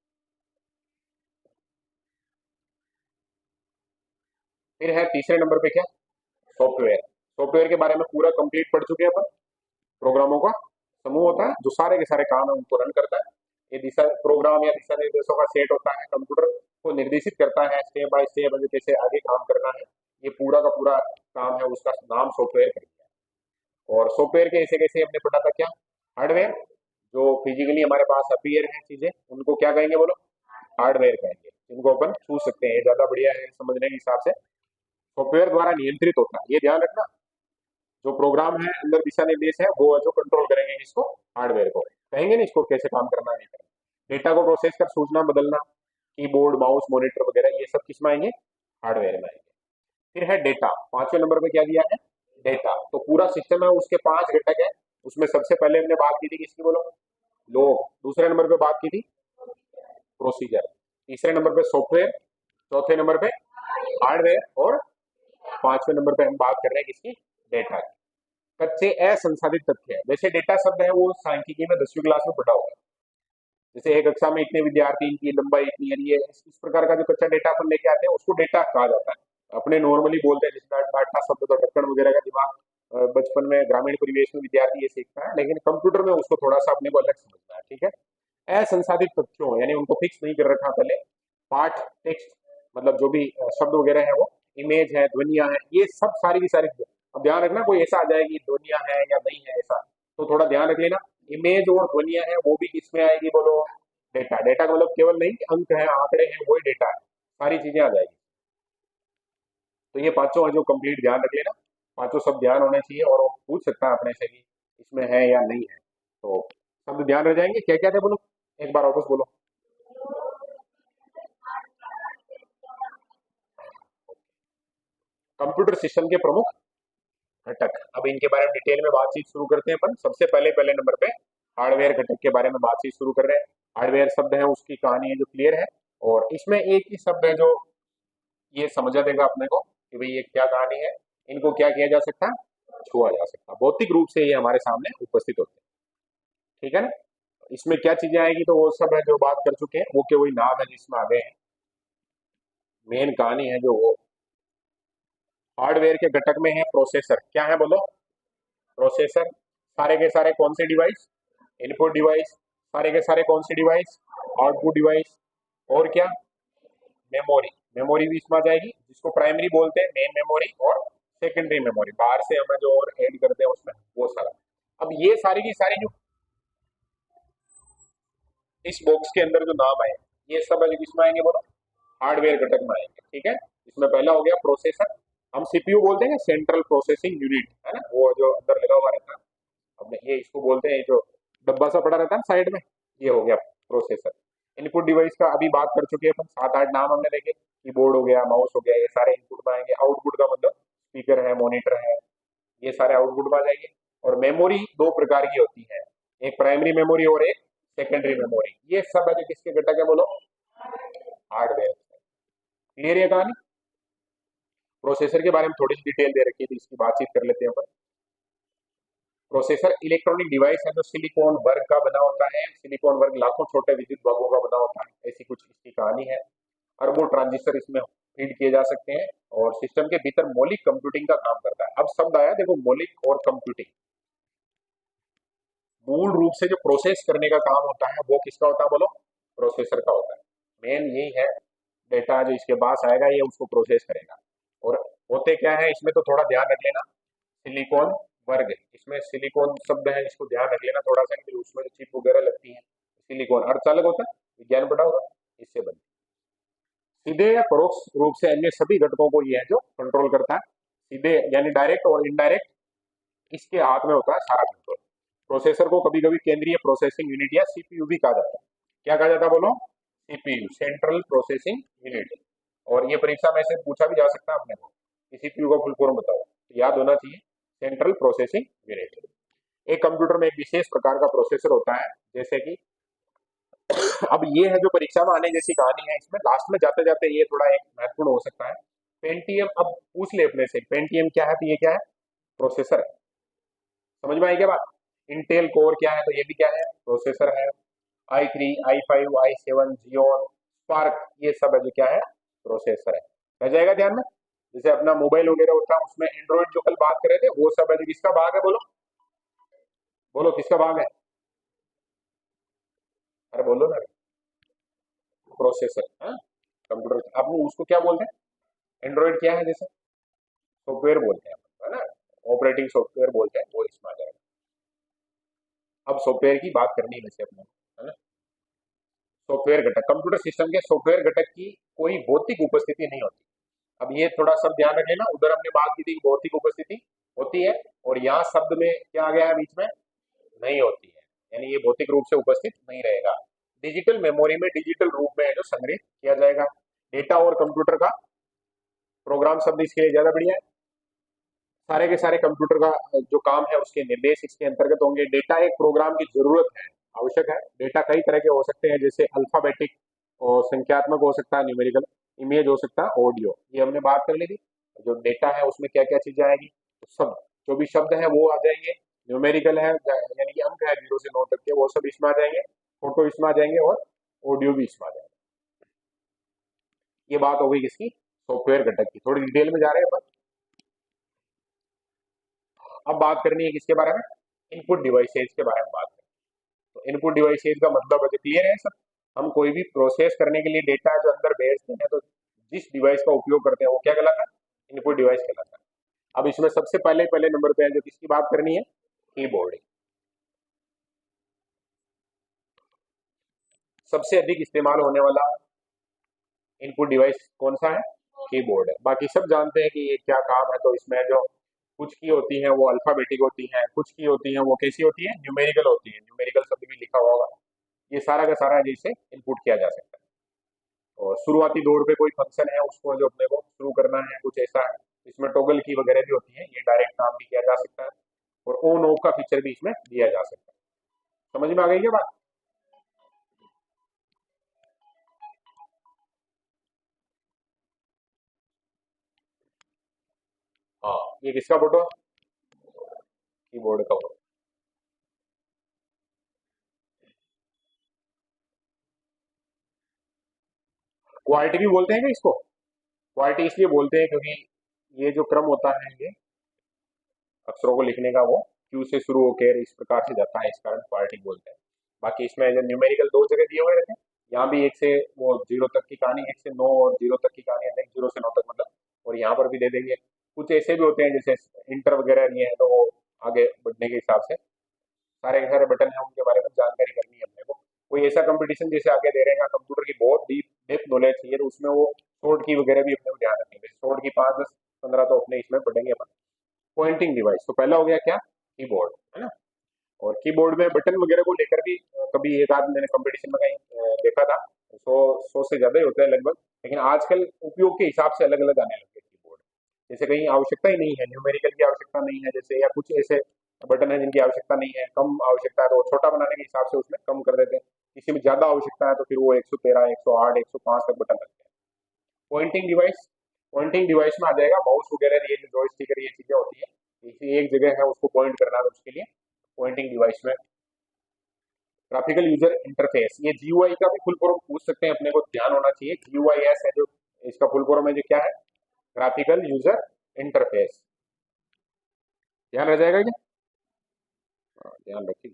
फिर है तीसरे नंबर पे क्या? सॉफ्टवेयर, सॉफ्टवेयर के बारे में पूरा कंप्लीट पढ़ चुके हैं अपन। प्रोग्रामों का समूह होता है जो सारे के सारे काम है उनको रन करता है। ये दिशा प्रोग्राम या दिशा निर्देशों का सेट होता है, कंप्यूटर को निर्देशित करता है स्टेप बाय स्टेप कैसे आगे काम करना है। ये पूरा का पूरा काम है, उसका नाम सॉफ्टवेयर कर दिया। और सॉफ्टवेयर के ऐसे कैसे हमने पढ़ा था क्या, हार्डवेयर जो फिजिकली हमारे पास अपीयर है चीजें उनको क्या कहेंगे बोलो, हार्डवेयर कहेंगे, जिनको अपन छू सकते हैं। ये ज्यादा बढ़िया है समझने के हिसाब से। सॉफ्टवेयर द्वारा नियंत्रित होता है, ये ध्यान रखना। जो प्रोग्राम है अंदर दिशा निर्देश है वो है जो कंट्रोल करेंगे इसको, हार्डवेयर को कहेंगे ना, इसको कैसे काम करना है नहीं करना। डेटा को प्रोसेस कर सूचना बदलना, कीबोर्ड माउस मॉनिटर वगैरह ये सब किस में आएंगे, हार्डवेयर में आएंगे। फिर है डेटा, पांचवें नंबर पे क्या दिया है, डेटा। तो पूरा सिस्टम है उसके 5 घटक है, उसमें सबसे पहले हमने बात की थी किसकी बोलो, लोग। दूसरे नंबर पे बात की थी प्रोसीजर, तीसरे नंबर पे सॉफ्टवेयर, चौथे नंबर पे हार्डवेयर, और पांचवें नंबर पे हम बात कर रहे हैं किसकी, डेटा की। कच्चे असंसाधित तथ्य है, वैसे डेटा शब्द है वो सांख्यिकी में 10वीं क्लास में पढ़ा होगा। जैसे एक कक्षा में इतने विद्यार्थी, इनकी लंबाई इतनी है, ये इस प्रकार का जो कच्चा डेटा अपन लेके आते हैं उसको डेटा कहा जाता है। अपने नॉर्मली बोलते हैं जैसे डाटा शब्द तो ढक्कन वगैरह का दिमाग बचपन में ग्रामीण परिवेश में विद्यार्थी ये सीखता है, लेकिन कंप्यूटर में उसको थोड़ा सा अपने को अलग समझना है, ठीक है। असंसाधित तथ्यों यानी उनको फिक्स नहीं कर रखा पहले, पाठ टेक्स्ट मतलब जो भी शब्द वगैरह है वो, इमेज है, ध्वनिया है, ये सब सारी की सारी। अब ध्यान रखना कोई ऐसा आ जाएगी ध्वनिया है या नहीं है ऐसा, तो थोड़ा ध्यान रख लेना। इमेज और ध्वनिया है वो भी किसमें आएगी बोलो, डेटा। डेटा का मतलब केवल नहीं कि अंक है आंकड़े हैं वही डेटा है, सारी चीजें आ जाएगी। तो ये पांचों है जो कंप्लीट ध्यान रख लेना, पांचों सब ध्यान होने चाहिए। और वो पूछ सकता है अपने से कि इसमें है या नहीं है, तो शब्द ध्यान रह जाएंगे। क्या क्या थे बोलो, एक बार वापस बोलो। कंप्यूटर सिस्टम के प्रमुख घटक, अब इनके बारे में डिटेल में बातचीत शुरू करते हैं अपन। सबसे पहले पहले नंबर पे हार्डवेयर घटक के बारे में बातचीत शुरू कर रहे हैं। हार्डवेयर शब्द है उसकी कहानी है जो क्लियर है, और इसमें एक ही शब्द है जो ये समझा देगा अपने को कि भाई ये क्या कहानी है। इनको क्या किया जा सकता है, छुआ जा सकता, भौतिक रूप से ये हमारे सामने उपस्थित होते हैं, ठीक है ना। इसमें क्या चीजें आएगी तो वो सब है जो बात कर चुके हैं, वो के वही नाम है जिसमें आ गए हैं। मेन कहानी है जो वो हार्डवेयर के घटक में है प्रोसेसर। क्या है बोलो, प्रोसेसर। सारे के सारे कौन से डिवाइस, इनपुट डिवाइस। सारे के सारे कौन से डिवाइस, आउटपुट डिवाइस। और क्या, मेमोरी। मेमोरी भी इसमें आ जाएगी, जिसको प्राइमरी बोलते हैं मेन मेमोरी, और सेकेंडरी मेमोरी बाहर से हमें जो और ऐड करते हैं उसमें वो सारा। अब ये सारी की सारी जो इस बॉक्स के अंदर जो नाम आए ये सब अभी किसमें आएंगे बोलो, हार्डवेयर घटक में आएंगे, ठीक है। इसमें पहला हो गया प्रोसेसर, हम सीपीयू बोलते हैं, सेंट्रल प्रोसेसिंग यूनिट है ना, वो जो अंदर लगा हुआ रहता है। अब ये इसको बोलते हैं जो डब्बा सा पड़ा रहता है साइड में, ये हो गया प्रोसेसर। इनपुट डिवाइस का अभी बात कर चुके हैं अपन, 7-8 नाम हमने देखे, कीबोर्ड हो गया, माउस हो गया, ये सारे इनपुट में आएंगे। आउटपुट का मतलब स्पीकर है, मॉनिटर है, ये सारे आउटपुट में आ जाएंगे। और मेमोरी दो प्रकार की होती है, एक प्राइमरी मेमोरी और एक सेकेंडरी मेमोरी। ये सब है किसके घटक है बोलो, हार्डवेयर। क्लियर है कहानी। प्रोसेसर के बारे में थोड़ी सी डिटेल दे रखी थी, इसकी बातचीत कर लेते हैं अपन। प्रोसेसर इलेक्ट्रॉनिक डिवाइस है जो सिलिकॉन वर्ग का बना होता है। सिलिकॉन वर्ग लाखों छोटे विद्युत भागों का बना होता है, ऐसी कुछ इसकी कहानी है। अरबों ट्रांजिस्टर इसमें फीड किए जा सकते हैं, और सिस्टम के भीतर मौलिक कंप्यूटिंग का काम करता है। अब शब्द आया देखो, मौलिक और कंप्यूटिंग। मूल रूप से जो प्रोसेस करने का काम होता है वो किसका होता है बोलो, प्रोसेसर का होता है। मेन यही है, डेटा जो इसके पास आएगा ये उसको प्रोसेस करेगा। और होते क्या है इसमें तो थोड़ा ध्यान रख लेना, सिलिकॉन वर्ग, इसमें सिलिकॉन शब्द है इसको ध्यान रख लेना थोड़ा सा, कि उसमें जो चिप वगैरह लगती है, सिलिकॉन अर्थ अलग होता है, विज्ञान पढ़ा होगा, इससे बनती है। सीधे या परोक्ष रूप से अन्य सभी घटकों को ये है जो कंट्रोल करता है। सीधे यानी डायरेक्ट और इनडायरेक्ट इसके हाथ में होता है सारा कंट्रोल। प्रोसेसर को कभी कभी केंद्रीय प्रोसेसिंग यूनिट या सीपीयू भी कहा जाता है। क्या कहा जाता है बोलो, सीपीयू, सेंट्रल प्रोसेसिंग यूनिट। और ये परीक्षा में से पूछा भी जा सकता है अपने को, सीपीयू का फुल फॉर्म बताओ, तो याद होना चाहिए सेंट्रल प्रोसेसिंग यूनिट। एक कंप्यूटर में एक विशेष प्रकार का प्रोसेसर होता है, जैसे कि अब ये है जो परीक्षा में आने जैसी कहानी है। इसमें लास्ट में जाते जाते ये थोड़ा एक महत्वपूर्ण हो सकता है, पेंटियम। अब पूछ ले अपने से पेंटियम क्या है, तो ये क्या है, प्रोसेसर है। समझ में आई क्या बात। इंटेल कोर क्या है, तो ये भी क्या है, प्रोसेसर है। i3, i5, i7, Xeon, spark, ये सब है जो क्या है, प्रोसेसर है। रह जाएगा ध्यान में। जैसे अपना मोबाइल वगैरह होता है उसमें एंड्रॉइड जो कल बात कर रहे थे वो सब है, तो किसका भाग है बोलो, बोलो किसका भाग है, अरे बोलो ना, प्रोसेसर है, कंप्यूटर आप उसको क्या बोलते हैं, एंड्रॉइड क्या है जैसे सॉफ्टवेयर बोलते हैं है ना, ऑपरेटिंग सॉफ्टवेयर बोलते हैं, वो इसमें आ जाएगा। अब सॉफ्टवेयर की बात करनी है वैसे अपने, है ना, सॉफ्टवेयर घटक, कंप्यूटर सिस्टम के सॉफ्टवेयर घटक की कोई भौतिक उपस्थिति नहीं होती। अब ये थोड़ा सब ध्यान रख लेना, उधर हमने बात की थी कि भौतिक उपस्थिति होती है, और यहाँ शब्द में क्या आ गया है बीच में, नहीं होती है, यानी ये भौतिक रूप से उपस्थित नहीं रहेगा। डिजिटल मेमोरी में डिजिटल रूप में है जो संग्रहित किया जाएगा। डेटा और कंप्यूटर का प्रोग्राम शब्द इसके लिए ज्यादा बढ़िया है। सारे के सारे कंप्यूटर का जो काम है उसके निर्देश इसके अंतर्गत होंगे। डेटा एक प्रोग्राम की जरूरत है, आवश्यक है। डेटा कई तरह के हो सकते हैं, जैसे अल्फाबेटिक और संख्यात्मक हो सकता है, न्यूमेरिकल, इमेज हो सकता है, ऑडियो, ये हमने बात कर ली थी। जो डेटा है उसमें क्या क्या चीजें आएगी, तो सब जो भी शब्द है वो आ जाएंगे। न्यूमेरिकल है यानी कि अंक है 0 से 9 तक के, वो सब इसमें आ जाएंगे। फोटो इसमें आ जाएंगे और ऑडियो भी इसमें आ जाएगा। ये बात हो गई किसकी, सॉफ्टवेयर घटक की। थोड़ी डिटेल में जा रहे हैं अपन। अब बात करनी है किसके बारे में, इनपुट डिवाइसेज के बारे में बात करें। तो इनपुट डिवाइसेज का मतलब है, क्लियर है सर, हम कोई भी प्रोसेस करने के लिए डेटा जो अंदर भेजते हैं, तो जिस डिवाइस का उपयोग करते हैं वो क्या कहलाता है, इनपुट डिवाइस कहलाता है। अब इसमें सबसे पहले पहले नंबर पे है जो किसकी बात करनी है, कीबोर्ड। सबसे अधिक इस्तेमाल होने वाला इनपुट डिवाइस कौन सा है, कीबोर्ड है। बाकी सब जानते हैं कि ये क्या काम है, तो इसमें जो कुछ की होती है वो अल्फाबेटिक होती है, कुछ की होती है वो कैसी होती है, न्यूमेरिकल होती है, न्यूमेरिकल शब्द भी लिखा हुआ होगा। ये सारा का सारा जैसे इनपुट किया जा सकता है। और शुरुआती दौर पे कोई फंक्शन है उसको जो अपने को शुरू करना है, कुछ ऐसा है, इसमें टॉगल की वगैरह भी होती है, ये डायरेक्ट काम भी किया जा सकता है, और ऑन ऑफ का फीचर भी इसमें दिया जा सकता है। समझ में आ गई क्या बात। हाँ, ये किसका फोटो, कीबोर्ड का फोटो। क्वालिटी भी बोलते हैं क्या इसको, क्वालिटी इसलिए बोलते हैं क्योंकि ये जो क्रम होता है, ये अक्षरों को लिखने का वो क्यू से शुरू होकर इस प्रकार से जाता है, इस कारण क्वालिटी बोलते हैं। बाकी इसमें जो न्यूमेरिकल दो जगह दिए हुए रहते हैं, यहाँ भी एक से वो 0 तक की कहानी, 1 से 9 और 0 तक की कहानी, यानी 0 से 9 तक मतलब, और यहाँ पर भी दे देंगे। कुछ ऐसे भी होते हैं जैसे इंटर वगैरह नहीं है, तो वो आगे बढ़ने के हिसाब से सारे के सारे बटन है उनके बारे में जानकारी करनी है अपने को। कोई ऐसा कंपटीशन जैसे आगे दे रहेगा, कंप्यूटर की बहुत डीप डेप्थ नॉलेज चाहिए, तो उसमें वो शॉर्ट की वगैरह भी अपने को ध्यान रखेंगे। शॉर्ट की 5 10 15 तो अपने इसमें पढ़ेंगे अपन। पॉइंटिंग डिवाइस तो पहला हो गया क्या, कीबोर्ड, है ना। और कीबोर्ड में बटन वगैरह को लेकर भी कभी एक आध मैंने कंपटीशन में कहीं देखा था, 100 से ज्यादा ही होता है लगभग। लेकिन आजकल उपयोग के हिसाब से अलग अलग आने लगे कीबोर्ड, जैसे कहीं आवश्यकता ही नहीं है, न्यूमेरिकल की आवश्यकता नहीं है जैसे, या कुछ ऐसे बटन है जिनकी आवश्यकता नहीं है, कम आवश्यकता है तो वो छोटा बनाने के हिसाब से उसमें कम कर देते हैं। किसी में ज्यादा आवश्यकता है तो फिर वो 113 108 105 तक बटन रखते हैं। पॉइंटिंग डिवाइस, पॉइंटिंग डिवाइस में आ जाएगा माउस वगैरह, ये जो जॉयस्टिक ये चीजें होती है, किसी एक जगह है उसको पॉइंट करना है, तो उसके लिए पॉइंटिंग डिवाइस में। ग्राफिकल यूजर इंटरफेस, ये जीयूआई का भी फुल फॉर्म पूछ सकते हैं, अपने को ध्यान होना चाहिए। जीयूआईएस है जो इसका फुल फॉर्म है, जो क्या है, ग्राफिकल यूजर इंटरफेस। ध्यान रह जाएगा क्या, हाँ, ध्यान रखिए।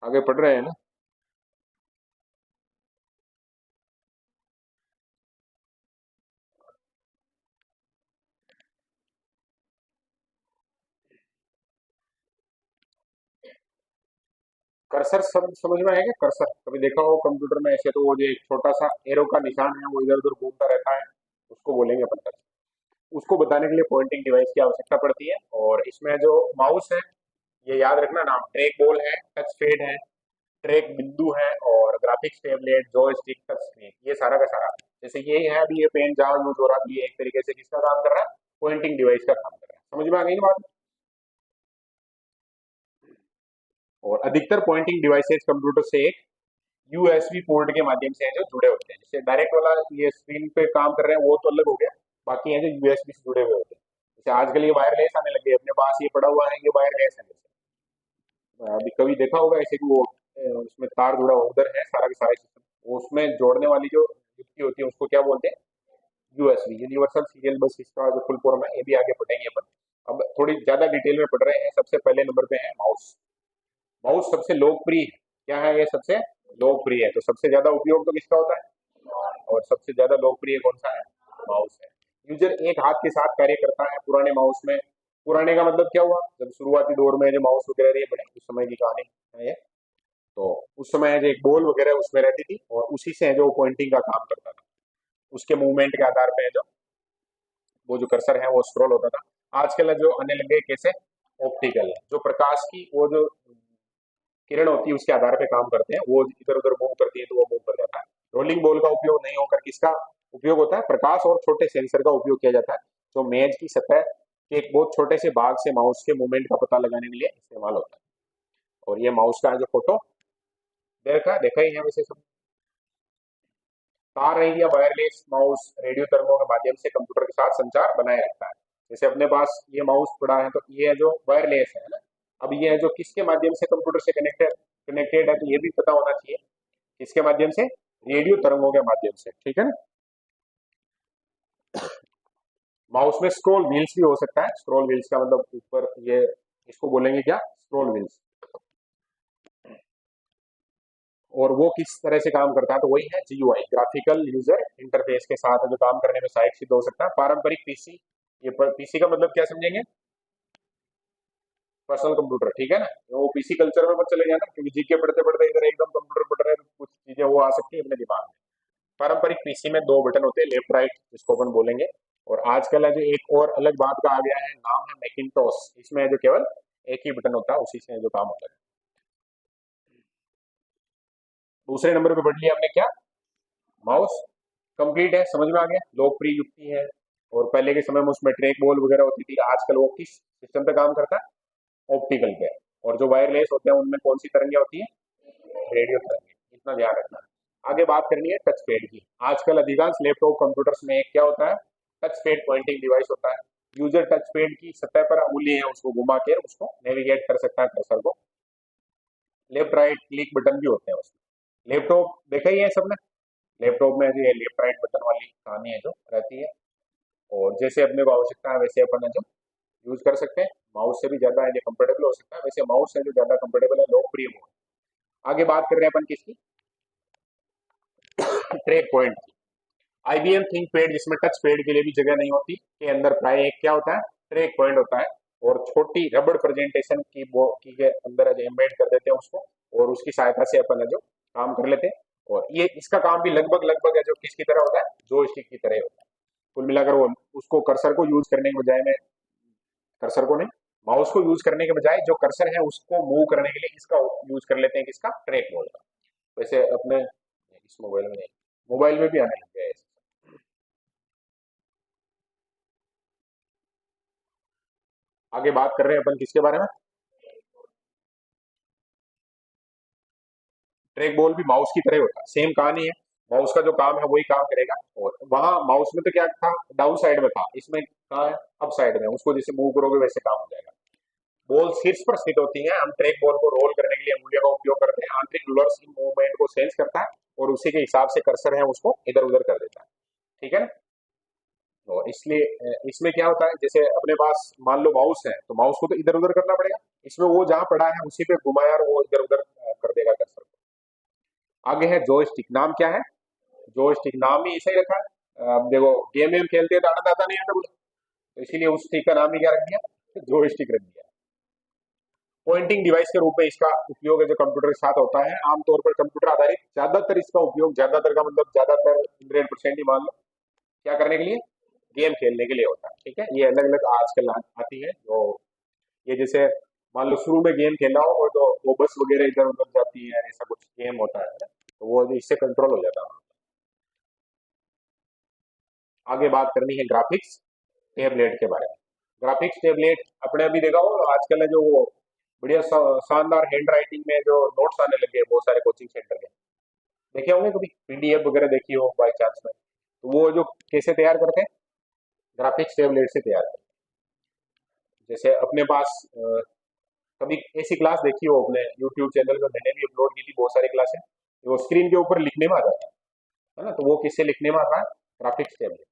आगे पढ़ रहे हैं ना। कर्सर सब समझ में आएगा, कर्सर कभी देखा हो कंप्यूटर में ऐसे, तो वो जो एक छोटा सा एरो का निशान है वो इधर उधर घूमता रहता है, उसको बोलेंगे अपन कर्सर। उसको बताने के लिए पॉइंटिंग डिवाइस की आवश्यकता पड़ती है। और इसमें जो माउस है, ये याद रखना नाम, ट्रैक बॉल है, टच पैड है, ट्रैक बिंदु है, और graphics tablet, joystick, touch screen, ये सारा का सारा। जैसे ये है अभी, ये पेन जहां यूज हो रहा है, ये एक तरीके से किसका काम कर रहा है, पॉइंटिंग डिवाइस का काम कर रहा है। समझ में आ गई ना बात। और अधिकतर पॉइंटिंग डिवाइसेस कंप्यूटर से एक यूएसबी पोर्ट के माध्यम से हैं जो जुड़े होते हैं। जैसे डायरेक्ट वाला ये स्क्रीन पे काम कर रहे हैं वो तो अलग हो गया, बाकी हैं जो यूएसबी से जुड़े हुए होते हैं। जैसे आजकल ये वायरलेस आने लगे, अपने पास ये पड़ा हुआ है, ये वायरलेस है। जैसे अभी कभी देखा होगा ऐसे कि वो उसमें तार जुड़ा हुआ उधर है सारा का सारा सिस्टम, उसमें जोड़ने वाली जो युक्ति होती है उसको क्या बोलते हैं, यूएसबी, यूनिवर्सल सीरियल बस, इसका जो फुल फॉर्म है, ये भी आगे पढ़ेंगे अपन। अब थोड़ी ज्यादा डिटेल में पढ़ रहे हैं। सबसे पहले नंबर पे है माउस। माउस सबसे लोकप्रिय है। क्या है ये सबसे लोकप्रिय है, तो सबसे ज्यादा उपयोग तो किसका होता है, और सबसे ज्यादा लोकप्रिय कौन सा है, माउस है। यूजर एक हाथ के साथ कार्य करता है पुराने माउस में। पुराने का मतलब क्या हुआ, जब शुरुआती दौर में जो माउस वगैरह ये बने उस समय की कहानी है ये। तो उस समय जो एक बॉल वगैरह उसमें रहती थी और उसी से जो पॉइंटिंग का काम करता था, उसके मूवमेंट के आधार पे जो वो जो कर्सर है वो स्क्रॉल होता था। आजकल जो आने लगे कैसे, ऑप्टिकल है, जो प्रकाश की वो जो किरण होती है उसके आधार पे काम करते हैं, वो इधर उधर मूव करती है तो वो मूव कर जाता है। रोलिंग बॉल का उपयोग नहीं होकर किसका उपयोग होता है, प्रकाश और छोटे सेंसर का उपयोग किया जाता है, जो मेज की सतह के एक बहुत छोटे से भाग से माउस के मूवमेंट का पता लगाने के लिए इस्तेमाल होता है। और ये माउस का जो फोटो देखा देखा ही है वैसे सब। तार रही या वायरलेस माउस रेडियो तरंगों के माध्यम से कंप्यूटर के साथ संचार बनाए रखता है। जैसे अपने पास ये माउस पड़ा है तो ये जो वायरलेस है ना, अब ये है जो किसके माध्यम से कंप्यूटर से कनेक्टेड कनेक्टेड है, तो ये भी पता होना चाहिए किसके माध्यम से, रेडियो तरंगों के माध्यम से, ठीक है ना। माउस में स्क्रॉल व्हील्स भी हो सकता है। स्क्रॉल व्हील्स का मतलब ऊपर ये, इसको बोलेंगे क्या, स्क्रॉल व्हील्स। और वो किस तरह से काम करता है, तो वही है जीयूआई, ग्राफिकल यूजर इंटरफेस के साथ जो काम करने में सहायक सिद्ध हो सकता है। पारंपरिक पीसी, ये पीसी का मतलब क्या समझेंगे, पर्सनल कंप्यूटर, ठीक है ना। वो पीसी कल्चर में मत चले जाना, क्योंकि जीके पढ़ते पढ़ते इधर एकदम कंप्यूटर पढ़ रहे हैं तो कुछ चीजें वो आ सकती है अपने दिमाग में। पारंपरिक पीसी में दो बटन होते हैं, लेफ्ट राइट, जिसको अपन बोलेंगे। और आजकल है जो एक और अलग बात का आ गया है, नाम है मैकिंटोश। इसमें जो केवल एक ही बटन होता है, उसी से जो काम होता है। दूसरे नंबर पे पढ़ लिया हमने क्या, माउस कंप्लीट है, समझ में आ गया, लोकप्रिय युक्ति है। और पहले के समय में उसमें ट्रैक बॉल वगैरह होती थी, आजकल वो किस सिस्टम पे काम करता है, ऑप्टिकल पे। और जो वायरलेस होते हैं उनमें कौन सी तरंगें होती है, रेडियो तरंगें, इतना ध्यान रखना। आगे बात करनी है टच पैड की। आजकल अधिकांश लैपटॉप कंप्यूटर्स में क्या होता है, टच पैड पॉइंटिंग डिवाइस होता है। यूजर टच पैड की सतह पर उंगली है उसको घुमा के उसको नेविगेट कर सकता है कर्सर को। लेफ्ट राइट क्लिक बटन भी होते हैं उसमें। लैपटॉप देखा ही है सबने, लैपटॉप में जो ये लेफ्ट राइट बटन वाली कहानी है जो रहती है। और जैसे अपने को आवश्यकता है वैसे अपन है जो यूज कर सकते हैं। माउस से भी ज्यादा है जो कंफर्टेबल हो सकता है, वैसे माउस है जो ज्यादा कंफर्टेबल है, लोकप्रिय है। आगे बात कर रहे हैं अपन किसकी, ट्रैक पॉइंट की। आईबीएम थिंक पैड, जिसमें टच पैड के लिए भी जगह नहीं होती, के अंदर प्राय एक क्या होता है, ट्रैक पॉइंट होता है। और छोटी रबड़ प्रेजेंटेशन की वो की के अंदर जो एम्बेड कर देते हैं उसको, और उसकी सहायता से अपन है जो काम कर लेते हैं। और ये इसका काम भी लगभग लगभग है जो किसकी तरह होता है, जोयस्टिक की तरह होता है। कुल मिलाकर वो उसको कर्सर को यूज करने के बजाय में, कर्सर को नहीं, माउस को यूज करने के बजाय जो कर्सर है उसको मूव करने के लिए इसका यूज कर लेते हैं, किसका, ट्रैक बॉल का। वैसे अपने इस मोबाइल में नहीं, मोबाइल में भी आने लग गया है। आगे बात कर रहे हैं अपन किसके बारे में, ट्रैक बॉल भी माउस की तरह होता है, सेम कहानी है। माउस का जो काम है वही काम करेगा। और वहां माउस में तो क्या था, डाउन साइड में था, इसमें कहा है अप साइड में, उसको जैसे मूव करोगे वैसे काम हो जाएगा। बॉल शीर्ष पर स्थित होती है। हम ट्रैक बॉल को रोल करने के लिए अंगुलियों का उपयोग करते हैं। आंतरिक रूलर्स इन मूवमेंट को सेंस करता है और उसी के हिसाब से कर्सर है उसको इधर उधर कर देता है, ठीक है ना। तो इसलिए इसमें क्या होता है, जैसे अपने पास मान लो माउस है तो माउस को तो इधर उधर करना पड़ेगा, इसमें वो जहां पड़ा है उसी पे घुमाया और वो इधर उधर कर देगा कर्सर को। आगे है जॉयस्टिक, नाम क्या है, जॉयस्टिक नाम ही ऐसा ही रखा है। अब देखो गेम वेम खेलते हैं तो आनंद आता नहीं आता बोले, तो इसीलिए उस स्टिक का नाम ही क्या रख दिया, जॉयस्टिक रख दिया। पॉइंटिंग डिवाइस के रूप में इसका उपयोग है जो कंप्यूटर के साथ होता है। आमतौर पर कंप्यूटर आधारित ज्यादातर इसका उपयोग, ज्यादातर का मतलब ज्यादातर 100% ही मान लो, क्या करने के लिए, गेम खेलने के लिए होता है, ठीक है। ये अलग अलग आजकल आती है जो, ये जैसे मान लो शुरू में गेम खेला हो और तो वो बस वगैरह इधर उधर जाती है, ऐसा कुछ गेम होता है ना, तो वो इससे कंट्रोल हो जाता है। आगे बात करनी है ग्राफिक्स टैबलेट के बारे में। ग्राफिक्स टेबलेट अपने अभी देखा हो आजकल है जो वो बढ़िया शानदार हैंड राइटिंग में जो नोट्स आने लगे हैं बहुत सारे कोचिंग सेंटर के, देखे होंगे कभी पीडीएफ वगैरह देखी हो बाई चांस में, तो वो जो कैसे तैयार करते हैं, ग्राफिक्स टेबलेट से तैयार करते हैं। जैसे अपने पास कभी ऐसी क्लास देखी हो अपने यूट्यूब चैनल पे, मैंने भी अपलोड की थी बहुत सारी क्लासें, वो स्क्रीन के ऊपर लिखने में आ जाता है ना, तो वो किससे लिखने में आता है, ग्राफिक्स टेबलेट।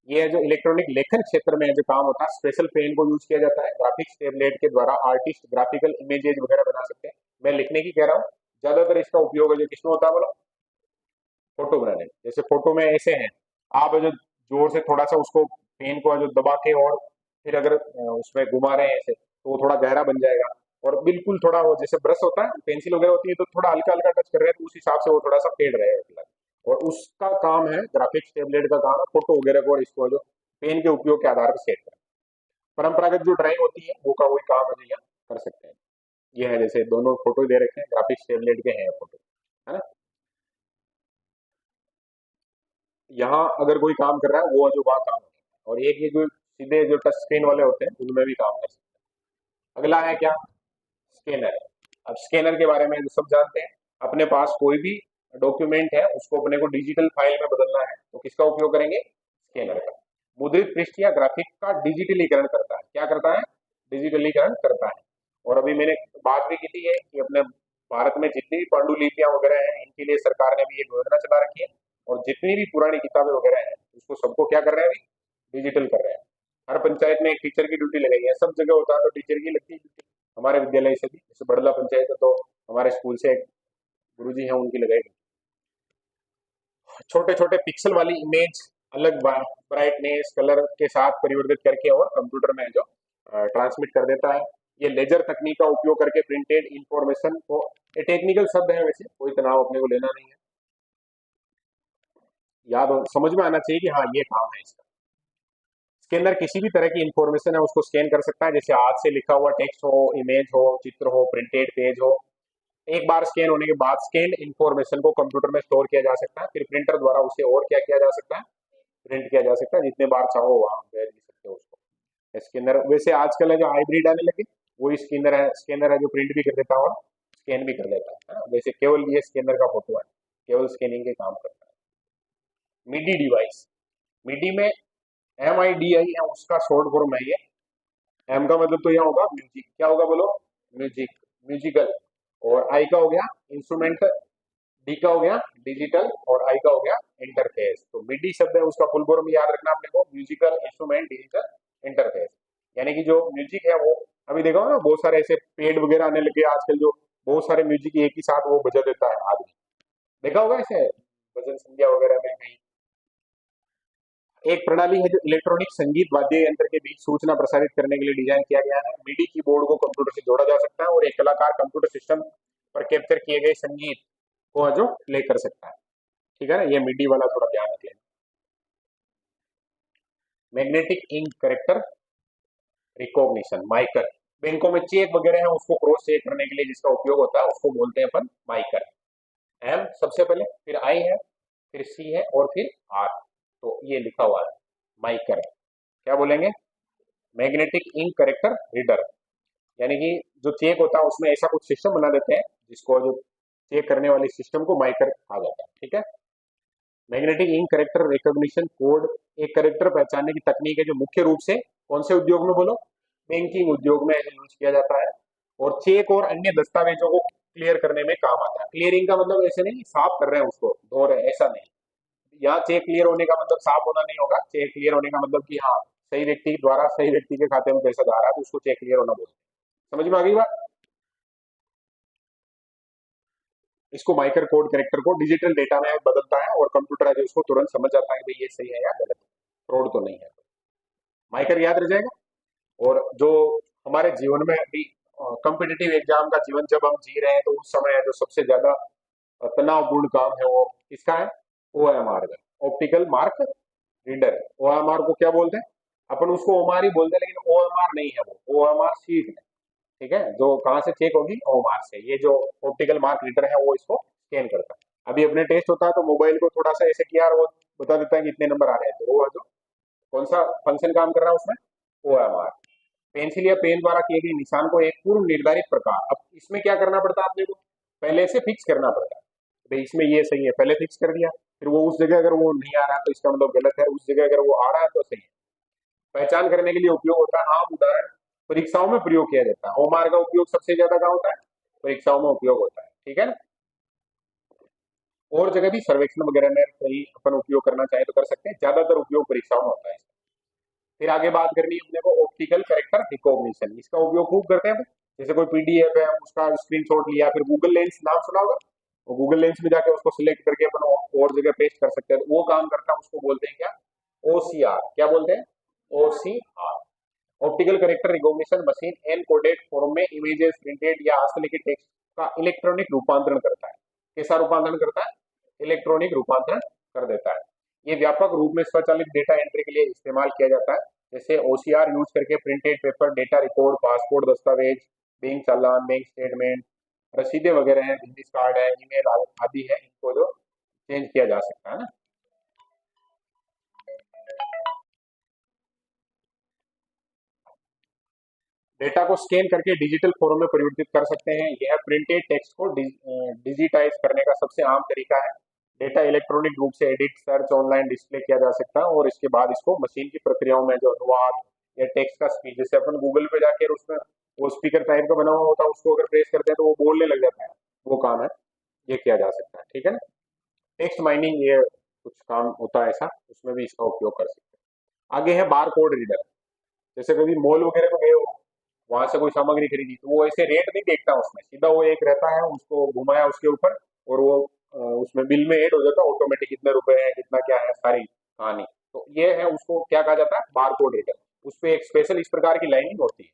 ये है जो इलेक्ट्रॉनिक लेखन क्षेत्र में जो काम होता है, स्पेशल पेन को यूज किया जाता है, ग्राफिक्स टेबलेट के द्वारा आर्टिस्ट ग्राफिकल इमेजेज वगैरह बना सकते हैं। मैं लिखने की कह रहा हूँ, ज्यादातर इसका उपयोग है जो किसमें होता है बोलो, फोटो बनाने में। जैसे फोटो में ऐसे हैं, आप जो जोर से थोड़ा सा उसको पेन को जो दबा के और फिर अगर उसमें घुमा रहे हैं ऐसे, तो वो थोड़ा गहरा बन जाएगा। और बिल्कुल थोड़ा वो जैसे ब्रश होता है, पेंसिल वगैरह होती है, तो थोड़ा हल्का हल्का टच कर रहे हैं तो उस हिसाब से वो थोड़ा सा फेड रहेगा। और उसका काम है, ग्राफिक्स टेबलेट का काम है फोटो वगैरह को और इसको जो पेन के उपयोग के आधार पर सेट करना। परंपरागत जो ड्राइंग होती है वो का वही काम है जो यहाँ कर सकते हैं। ये है जैसे दोनों फोटो दे रखे हैं, ग्राफिक्स टेबलेट के हैं फोटो, है ना। यहाँ अगर कोई काम कर रहा है वो जो वहाँ काम है, और एक ये जो सीधे जो टच स्क्रीन वाले होते हैं उनमें भी काम कर सकते हैं। अगला है क्या, स्कैनर। अब स्कैनर के बारे में जो सब जानते हैं, अपने पास कोई भी डॉक्यूमेंट है उसको अपने को डिजिटल फाइल में बदलना है तो किसका उपयोग करेंगे, स्कैनर का। मुद्रित पृष्ठ या ग्राफिक का डिजिटलीकरण करता है, क्या करता है, डिजिटलीकरण करता है। और अभी मैंने बात भी की थी है कि अपने भारत में जितनी भी पांडुलिपियां वगैरह हैं इनके लिए सरकार ने भी एक योजना चला रखी है, और जितनी भी पुरानी किताबें वगैरह हैं उसको सबको क्या कर रहे हैं अभी, डिजिटल कर रहे हैं। हर पंचायत में एक टीचर की ड्यूटी लगाई है, सब जगह होता है तो टीचर की लगती है ड्यूटी। हमारे विद्यालय से भी, जैसे बड़ला पंचायत है तो हमारे स्कूल से एक गुरुजी हैं उनकी लगाई गई। छोटे छोटे पिक्सल वाली इमेज अलग ब्राइटनेस कलर के साथ परिवर्तित करके और कंप्यूटर में जो ट्रांसमिट कर देता है। ये लेजर तकनीक का उपयोग करके प्रिंटेड इंफॉर्मेशन को, ये टेक्निकल शब्द है वैसे, कोई तनाव अपने को लेना नहीं है, समझ में आना चाहिए कि हाँ ये काम है इसका। स्कैनर किसी भी तरह की इंफॉर्मेशन है उसको स्कैन कर सकता है, जैसे हाथ से लिखा हुआ टेक्स्ट हो, इमेज हो, चित्र हो, प्रिंटेड पेज हो। एक बार स्कैन होने के बाद स्कैन इंफॉर्मेशन को कंप्यूटर में स्टोर किया जा सकता है, फिर प्रिंटर द्वारा उसे और क्या किया जा सकता है, प्रिंट किया जा सकता है, जितने बार चाहो वहां भेज भी सकते हो उसको। स्कैनर वैसे आजकल है जो हाइब्रिड आने लगे, वही स्कैनर है जो प्रिंट भी कर देता है और स्कैन भी कर लेता है। वैसे केवल ये स्कैनर का फोटो है, केवल स्कैनिंग के काम करता है। मिडी डिवाइस, मिडी में MIDI है उसका शॉर्ट फॉर्म है ये। एम का मतलब तो यहाँ होगा म्यूजिक, क्या होगा बोलो, म्यूजिक, म्यूजिकल। और आई का हो गया इंस्ट्रूमेंट, डी का हो गया डिजिटल, और आई का हो गया इंटरफेस। तो मिडी शब्द है उसका फुल फॉर्म याद रखना अपने को, म्यूजिकल इंस्ट्रूमेंट डिजिटल इंटरफेस। यानी कि जो म्यूजिक है वो, अभी देखो ना बहुत सारे ऐसे पेड वगैरह आने लगे आजकल, जो बहुत सारे म्यूजिक एक ही साथ वो बजा देता है आदमी, देखा होगा ऐसे भजन संध्या वगैरह में कहीं। एक प्रणाली है जो इलेक्ट्रॉनिक संगीत वाद्य यंत्र के बीच सूचना प्रसारित करने के लिए डिजाइन किया गया है। मिडी कीबोर्ड को कंप्यूटर से जोड़ा जा सकता है और एक कलाकार कंप्यूटर सिस्टम पर कैप्चर किए गए संगीत को जो प्ले कर सकता है। ठीक है ना, ये मिडी वाला थोड़ा ध्यान रख लेना। Magnetic ink character recognition, MICR. बैंकों में चेक वगैरह है उसको क्रॉस चेक करने के लिए जिसका उपयोग होता है उसको बोलते हैं अपन माइकर। एम सबसे पहले, फिर आई है, फिर सी है और फिर आर, तो ये लिखा हुआ है माइकर। क्या बोलेंगे, मैग्नेटिक इंक करेक्टर रीडर। यानी कि जो चेक होता है उसमें ऐसा कुछ सिस्टम बना देते हैं जिसको जो चेक करने वाली सिस्टम को माइकर कहा जाता है। ठीक है, magnetic ink character recognition code एक करेक्टर पहचानने की तकनीक है जो मुख्य रूप से कौन से उद्योग में बोलो, बैंकिंग उद्योग में यूज किया जाता है, और चेक और अन्य दस्तावेजों को क्लियर करने में काम आता है। क्लियरिंग का मतलब ऐसे नहीं साफ कर रहे हैं उसको, धो रहे हैं, ऐसा नहीं। यहाँ चेक क्लियर होने का मतलब साफ होना नहीं होगा, चेक क्लियर होने का मतलब कि हाँ सही व्यक्ति द्वारा सही व्यक्ति के खाते में पैसा जा रहा है तो उसको चेक क्लियर होना बोलते हैं। समझ में आ गई बात। इसको माइकर कोड कैरेक्टर को डिजिटल डेटा में बदलता है और कंप्यूटर है जो उसको तुरंत समझ जाता है कि भाई ये सही है या गलत है, फ्रॉड तो नहीं है। माइकर याद रह जाएगा। और जो हमारे जीवन में अभी कॉम्पिटिटिव एग्जाम का जीवन जब हम जी रहे हैं तो उस समय जो सबसे ज्यादा तनावपूर्ण काम है वो किसका है, OMR का, ऑप्टिकल मार्क रीडर। OMR को क्या बोलते हैं, अपन उसको OMR ही बोलते हैं लेकिन OMR नहीं है, वो OMR शीट है। ठीक है, जो कहाँ से चेक होगी, OMR से। ये जो ऑप्टिकल मार्क रीडर है वो इसको स्कैन करता है। अभी अपने टेस्ट होता है तो मोबाइल को थोड़ा सा ऐसे किया और वो बता देता है कि इतने नंबर आ रहे हैं, तो वो जो कौन सा फंक्शन काम कर रहा है उसमें, OMR। पेंसिल या पेन द्वारा किए गए निशान को एक पूर्व निर्धारित प्रकार। अब इसमें क्या करना पड़ता है आपने को, पहले से फिक्स करना पड़ता है, भाई इसमें ये सही है, पहले फिक्स कर दिया, फिर वो उस जगह अगर वो नहीं आ रहा है तो इसका मतलब गलत है, उस जगह अगर वो आ रहा है तो सही है। पहचान करने के लिए उपयोग होता है। आम उदाहरण परीक्षाओं में प्रयोग किया जाता है। OMR का उपयोग सबसे ज्यादा कहाँ होता है, परीक्षाओं में उपयोग होता है, ठीक है ना। और जगह भी सर्वेक्षण वगैरह में कहीं अपन उपयोग करना चाहे तो कर सकते हैं, ज्यादातर उपयोग परीक्षाओं में होता है। फिर आगे बात करनी है अपने को ऑप्टिकल कैरेक्टर रिकॉग्निशन, इसका उपयोग खूब करते हैं। जैसे कोई PDF है उसका स्क्रीनशॉट लिया, फिर गूगल लेंस नाम सुना होगा, वो गूगल लेंस में जाके उसको सिलेक्ट करके अपन और जगह पेस्ट कर सकते हैं, तो वो काम करता है, उसको बोलते हैं क्या, OCR। क्या बोलते हैं, OCR। Optical character recognition machine encoded form में इमेजेस, प्रिंटेड या हस्तलिखित टेक्स्ट का इलेक्ट्रॉनिक रूपांतरण करता है। कैसा रूपांतरण करता है, इलेक्ट्रॉनिक रूपांतरण कर देता है। ये व्यापक रूप में स्वचालित डेटा एंट्री के लिए इस्तेमाल किया जाता है। जैसे OCR यूज करके printed paper, data record, passport दस्तावेज, बैंक चालान, बैंक स्टेटमेंट, रसीदें वगैरह हैं, बिजनेस कार्ड है, ईमेल आदि है, इनको जो चेंज किया जा सकता है ना। डेटा को स्कैन करके डिजिटल फॉर्म में परिवर्तित कर सकते हैं। यह प्रिंटेड टेक्स्ट को डिजिटाइज करने का सबसे आम तरीका है। डेटा इलेक्ट्रॉनिक रूप से एडिट, सर्च, ऑनलाइन डिस्प्ले किया जा सकता है और इसके बाद इसको मशीन की प्रक्रियाओं में जो अनुवाद या टेक्स्ट का स्पीच, जैसे अपन गूगल पे जाके उसमें वो स्पीकर टाइप का बना हुआ होता है, उसको अगर प्रेस करते हैं तो वो बोलने लग जाता है, वो काम है, ये किया जा सकता है, ठीक है ना। टेक्स्ट माइनिंग, ये कुछ काम होता है ऐसा, उसमें भी इसका उपयोग कर सकते हैं। आगे है बार कोड रीडर। जैसे कभी मॉल वगैरह में गए हो, वहां से कोई सामग्री खरीदी, तो वो ऐसे रेट नहीं देखता, उसमें सीधा वो एक रहता है, उसको घुमाया उसके ऊपर और वो उसमें बिल में ऐड हो जाता है ऑटोमेटिक, कितने रुपए है, कितना क्या है, सारी कहानी। तो ये है, उसको क्या कहा जाता है, बार कोड रीडर। उस पर एक स्पेशल इस प्रकार की लाइनिंग होती है,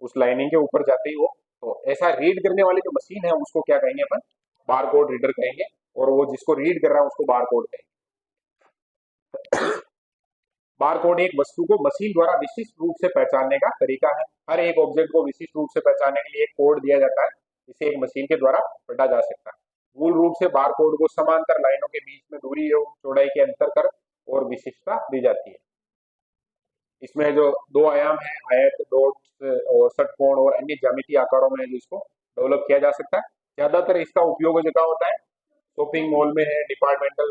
उस लाइनिंग के ऊपर जाते ही वो, तो ऐसा रीड करने वाली जो मशीन है उसको क्या कहेंगे अपन, बार कोड रीडर कहेंगे, और वो जिसको रीड कर रहा है उसको बार कोड कहेंगे। बारकोड एक वस्तु को मशीन द्वारा विशिष्ट रूप से पहचानने का तरीका है। हर एक ऑब्जेक्ट को विशिष्ट रूप से पहचानने के लिए एक कोड दिया जाता है, इसे एक मशीन के द्वारा पढ़ा जा सकता है। मूल रूप से बारकोड को समांतर लाइनों के बीच में दूरी एवं चौड़ाई के अंतर कर और विशिष्टता दी जाती है। इसमें जो दो आयाम है, आयत, डॉट्स और षटकोण और अन्य ज्यामितीय आकारों में जिसको डेवलप किया जा सकता है। ज्यादातर इसका उपयोग जो होता है शॉपिंग मॉल में है, डिपार्टमेंटल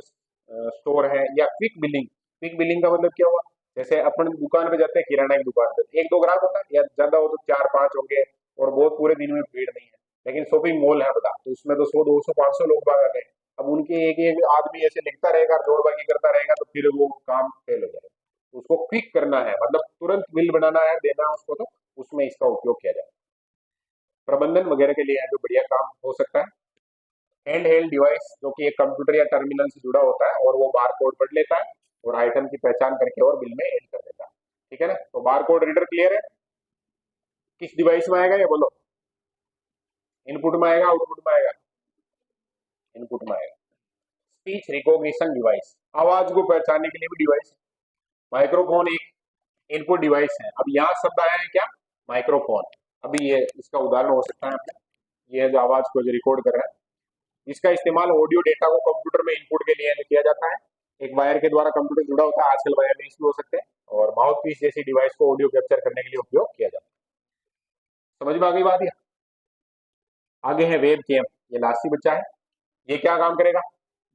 स्टोर है, या क्विक बिलिंग। क्विक बिलिंग का मतलब क्या हुआ, जैसे अपन दुकान पे जाते हैं, किराना की दुकान पे एक दो ग्राहक होता है, या ज्यादा हो तो 4-5 होंगे, और बहुत पूरे दिन में भीड़ नहीं है। लेकिन शॉपिंग मॉल है बता, तो उसमें तो 100, 200, 500 लोग बाग आ गए। अब उनके एक एक आदमी ऐसे लिखता रहेगा, जोड़बाजी करता रहेगा, तो फिर वो काम फेल हो जाएगा। उसको क्विक करना है, मतलब तुरंत बिल बनाना है, देना है उसको, तो उसमें इसका उपयोग किया जाए। प्रबंधन वगैरह के लिए है, जो बढ़िया काम हो सकता है। हैंड हेल्ड डिवाइस, जो कि एक कंप्यूटर या टर्मिनल से जुड़ा होता है, और वो बार कोड पढ़ लेता है और आइटम की पहचान करके और बिल में ऐड कर देता है, ठीक है ना। तो बार कोड रीडर क्लियर है। किस डिवाइस में आएगा ये बोलो, इनपुट में आएगा, आउटपुट में आएगा, इनपुट में आएगा। स्पीच रिकॉग्निशन डिवाइस, आवाज को पहचानने के लिए भी डिवाइस। माइक्रोफोन एक इनपुट डिवाइस है। अब यहाँ शब्द आया है क्या, माइक्रोफोन। अभी ये इसका उदाहरण हो सकता है अपना, ये जो आवाज को जो रिकॉर्ड कर रहा है, इसका इस्तेमाल ऑडियो डेटा को कंप्यूटर में इनपुट के लिए किया जाता है। एक वायर के द्वारा कंप्यूटर जुड़ा होता है, आजकल वायरलेस भी हो सकते हैं, और माउथ पीस जैसी डिवाइस को ऑडियो कैप्चर करने के लिए उपयोग किया जाता है। समझ में आ गई बात है। आगे है वेब कैम, ये लास्ट ही बच्चा है। ये क्या काम करेगा,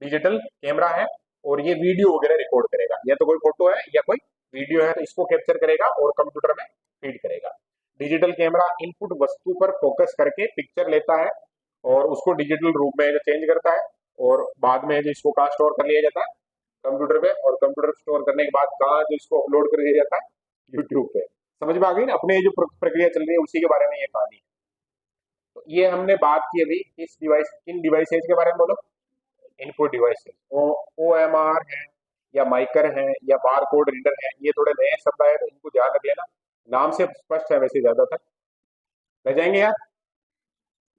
डिजिटल कैमरा है, और ये वीडियो वगैरह रिकॉर्ड करेगा, या तो कोई फोटो है या कोई वीडियो है, तो इसको कैप्चर करेगा और कंप्यूटर में फीड करेगा। डिजिटल कैमरा इनपुट वस्तु पर फोकस करके पिक्चर लेता है और उसको डिजिटल रूप में चेंज करता है, और बाद में जो इसको कहाँ स्टोर कर लिया जाता है, कंप्यूटर पे, और कंप्यूटर स्टोर करने के बाद कहाँ जो इसको अपलोड कर दिया जाता है, यूट्यूब पे। समझ में आ गई ना, अपने जो प्रक्रिया चल रही है उसी के बारे में ये कहानी है। तो ये हमने बात की अभी किस डिवाइस, किन डिवाइसेज के बारे में बोलो, इनपुट डिवाइसेज। OMR है, या माइकर है, या बार कोड रीडर है, ये थोड़े नए शब्द आए तो इनको ध्यान रख लेना, नाम से स्पष्ट है वैसे ज्यादातर। रह जाएंगे यार,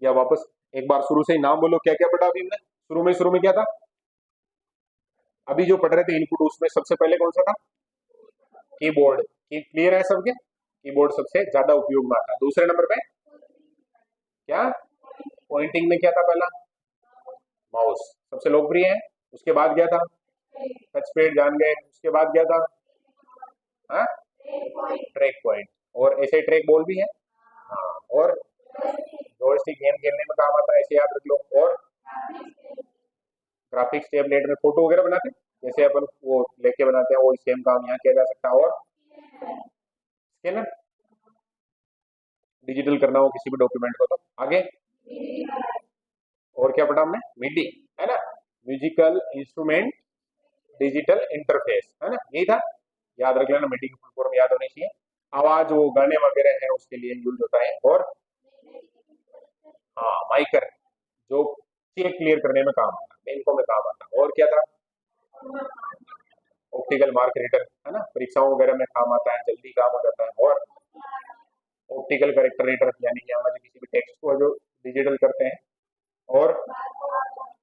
या वापस एक बार शुरू से ही नाम बोलो, क्या क्या पढ़ा अभी हमने शुरू में क्या था, अभी जो पढ़ रहे थे इनपुट, उसमें सबसे पहले कौन सा था, कीबोर्ड। क्लियर है सबके, कीबोर्ड सबसे ज्यादा उपयोग में आता है। दूसरे नंबर पे क्या, पॉइंटिंग में क्या था पहला, माउस सबसे लोकप्रिय है। उसके बाद क्या था, टच पैड जान गए। उसके बाद क्या था, हाँ ट्रैक पॉइंट, और ऐसे ट्रैक बॉल भी है। हाँ, और जॉयस्टिक गेम खेलने में काम आता है, ऐसे याद रख लो। और ग्राफिक्स टैबलेट में फोटो वगैरह बनाते हैं, जैसे अपन वो लेके बनाते हैं, वो सेम काम यहाँ किया जा सकता है। और स्कैनर, डिजिटल करना हो किसी भी डॉक्यूमेंट को तो। आगे और क्या पढ़ा हमने, मिडी, है ना, म्यूजिकल इंस्ट्रूमेंट डिजिटल इंटरफेस, है ना, यही था। याद रख लेना, मिडी की फुल फॉर्म याद होनी चाहिए। आवाज वो गाने वगैरह है उसके लिए यूज होता है। और हाँ, माइकर, जो चेक क्लियर करने में काम आता है, बैंकों में काम आता है। और क्या था, ऑप्टिकल मार्क रीडर, है ना, परीक्षाओं वगैरह में काम आता है, जल्दी काम हो जाता है। और ऑप्टिकल करेक्टर रीडर, यानी कि हमारे किसी भी टेक्स्ट को जो डिजिटल करते हैं। और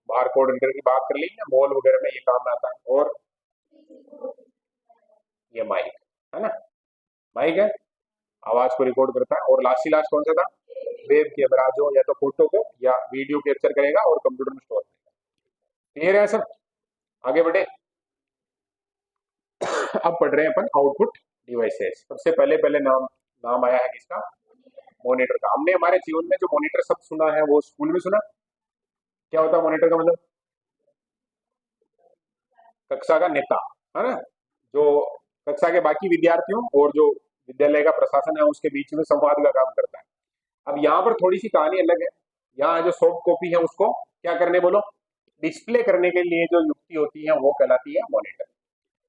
बार कोड रीडर की बात कर ली ना, मॉल वगैरह में ये काम में आता है। और ये माइक, है ना, माइक है, आवाज को रिकॉर्ड करता है। और लास्ट ही लास्ट कौन सा था, वेब कैमरा, जो या तो फोटो को या वीडियो कैप्चर करेगा और कंप्यूटर में स्टोर करेगा। क्लियर है सब, आगे बढ़े। अब पढ़ रहे हैं अपन आउटपुट डिवाइसेस। सबसे पहले पहले नाम नाम आया है किसका, मॉनिटर का। हमने हमारे जीवन में जो मॉनिटर शब्द सुना है वो स्कूल में सुना। क्या होता है मॉनिटर का मतलब, कक्षा का नेता, है ना, जो कक्षा के बाकी विद्यार्थियों और जो विद्यालय का प्रशासन है उसके बीच में संवाद का काम करता है। अब यहाँ पर थोड़ी सी कहानी अलग है। यहाँ जो सॉफ्ट कॉपी है उसको क्या करने बोलो, डिस्प्ले करने के लिए जो युक्ति होती है वो कहलाती है मॉनिटर।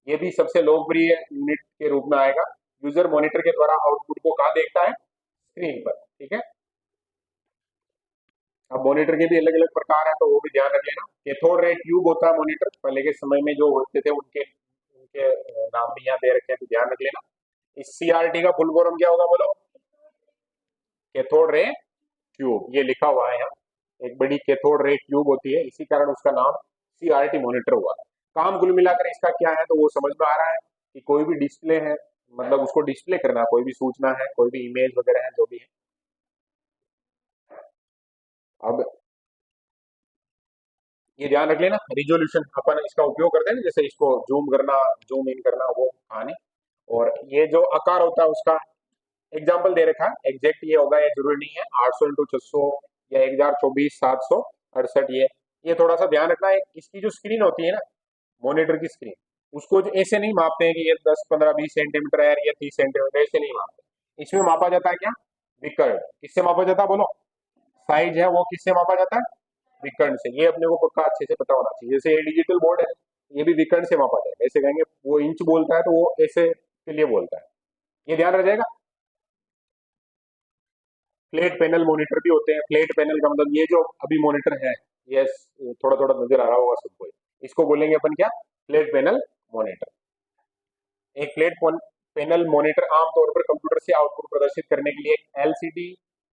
ये भी सबसे लोकप्रिय यूनिट के रूप में आएगा। यूजर मॉनिटर के द्वारा आउटपुट को कहाँ देखता है, स्क्रीन पर, ठीक है। अब मॉनिटर के भी अलग अलग प्रकार है, तो वो भी ध्यान रख लेना। कैथोड रे ट्यूब होता है मॉनिटर, पहले के समय में जो होते थे उनके उनके नाम भी यहाँ दे रखे हैं, तो ध्यान रख लेना। इस सीआरटी का फुल फॉर्म क्या होगा बोलो, कैथोड रे ट्यूब, ये लिखा हुआ है यहाँ। एक बड़ी कैथोड रे ट्यूब होती है, इसी कारण उसका नाम सीआरटी मॉनिटर हुआ। काम कुल मिलाकर इसका क्या है, तो वो समझ में आ रहा है कि कोई भी डिस्प्ले है, मतलब उसको डिस्प्ले करना, कोई भी सूचना है, कोई भी इमेज वगैरह है, जो भी है। अब ये ध्यान रख लेना, रिजोल्यूशन अपन इसका उपयोग करते हैं ना, जैसे इसको जूम करना, जूम इन करना, वो कहानी। और ये जो आकार होता है उसका एग्जाम्पल दे रखा है, एग्जैक्ट ये होगा ये जरूरी नहीं है, 800 इंटू 600 या 1024 768, ये थोड़ा सा ध्यान रखना है। इसकी जो स्क्रीन होती है ना, मॉनिटर की स्क्रीन, उसको जो ऐसे नहीं मापते हैं कि ये 10 15 20 सेंटीमीटर है, ये 30 सेंटीमीटर, ऐसे नहीं मापते। इसमें मापा जाता है क्या, विकर्ण। किससे मापा जाता है बोलो, साइज है वो किससे मापा जाता है, विकर्ण से। ये अपने को पक्का अच्छे से पता होना चाहिए। जैसे ये डिजिटल बोर्ड है, ये भी विकर्ण से मापा जाएगा। ऐसे कहेंगे वो इंच बोलता है तो वो ऐसे के लिए बोलता है, ये ध्यान रह जाएगा। फ्लैट पैनल मॉनिटर भी होते हैं। फ्लैट पैनल का मतलब ये जो अभी मॉनिटर है, ये थोड़ा थोड़ा नजर आ रहा होगा सबको, इसको बोलेंगे अपन क्या, फ्लैट पैनल मॉनिटर। एक फ्लैट पैनल मॉनिटर आमतौर पर कंप्यूटर से आउटपुट प्रदर्शित करने के लिए एलसीडी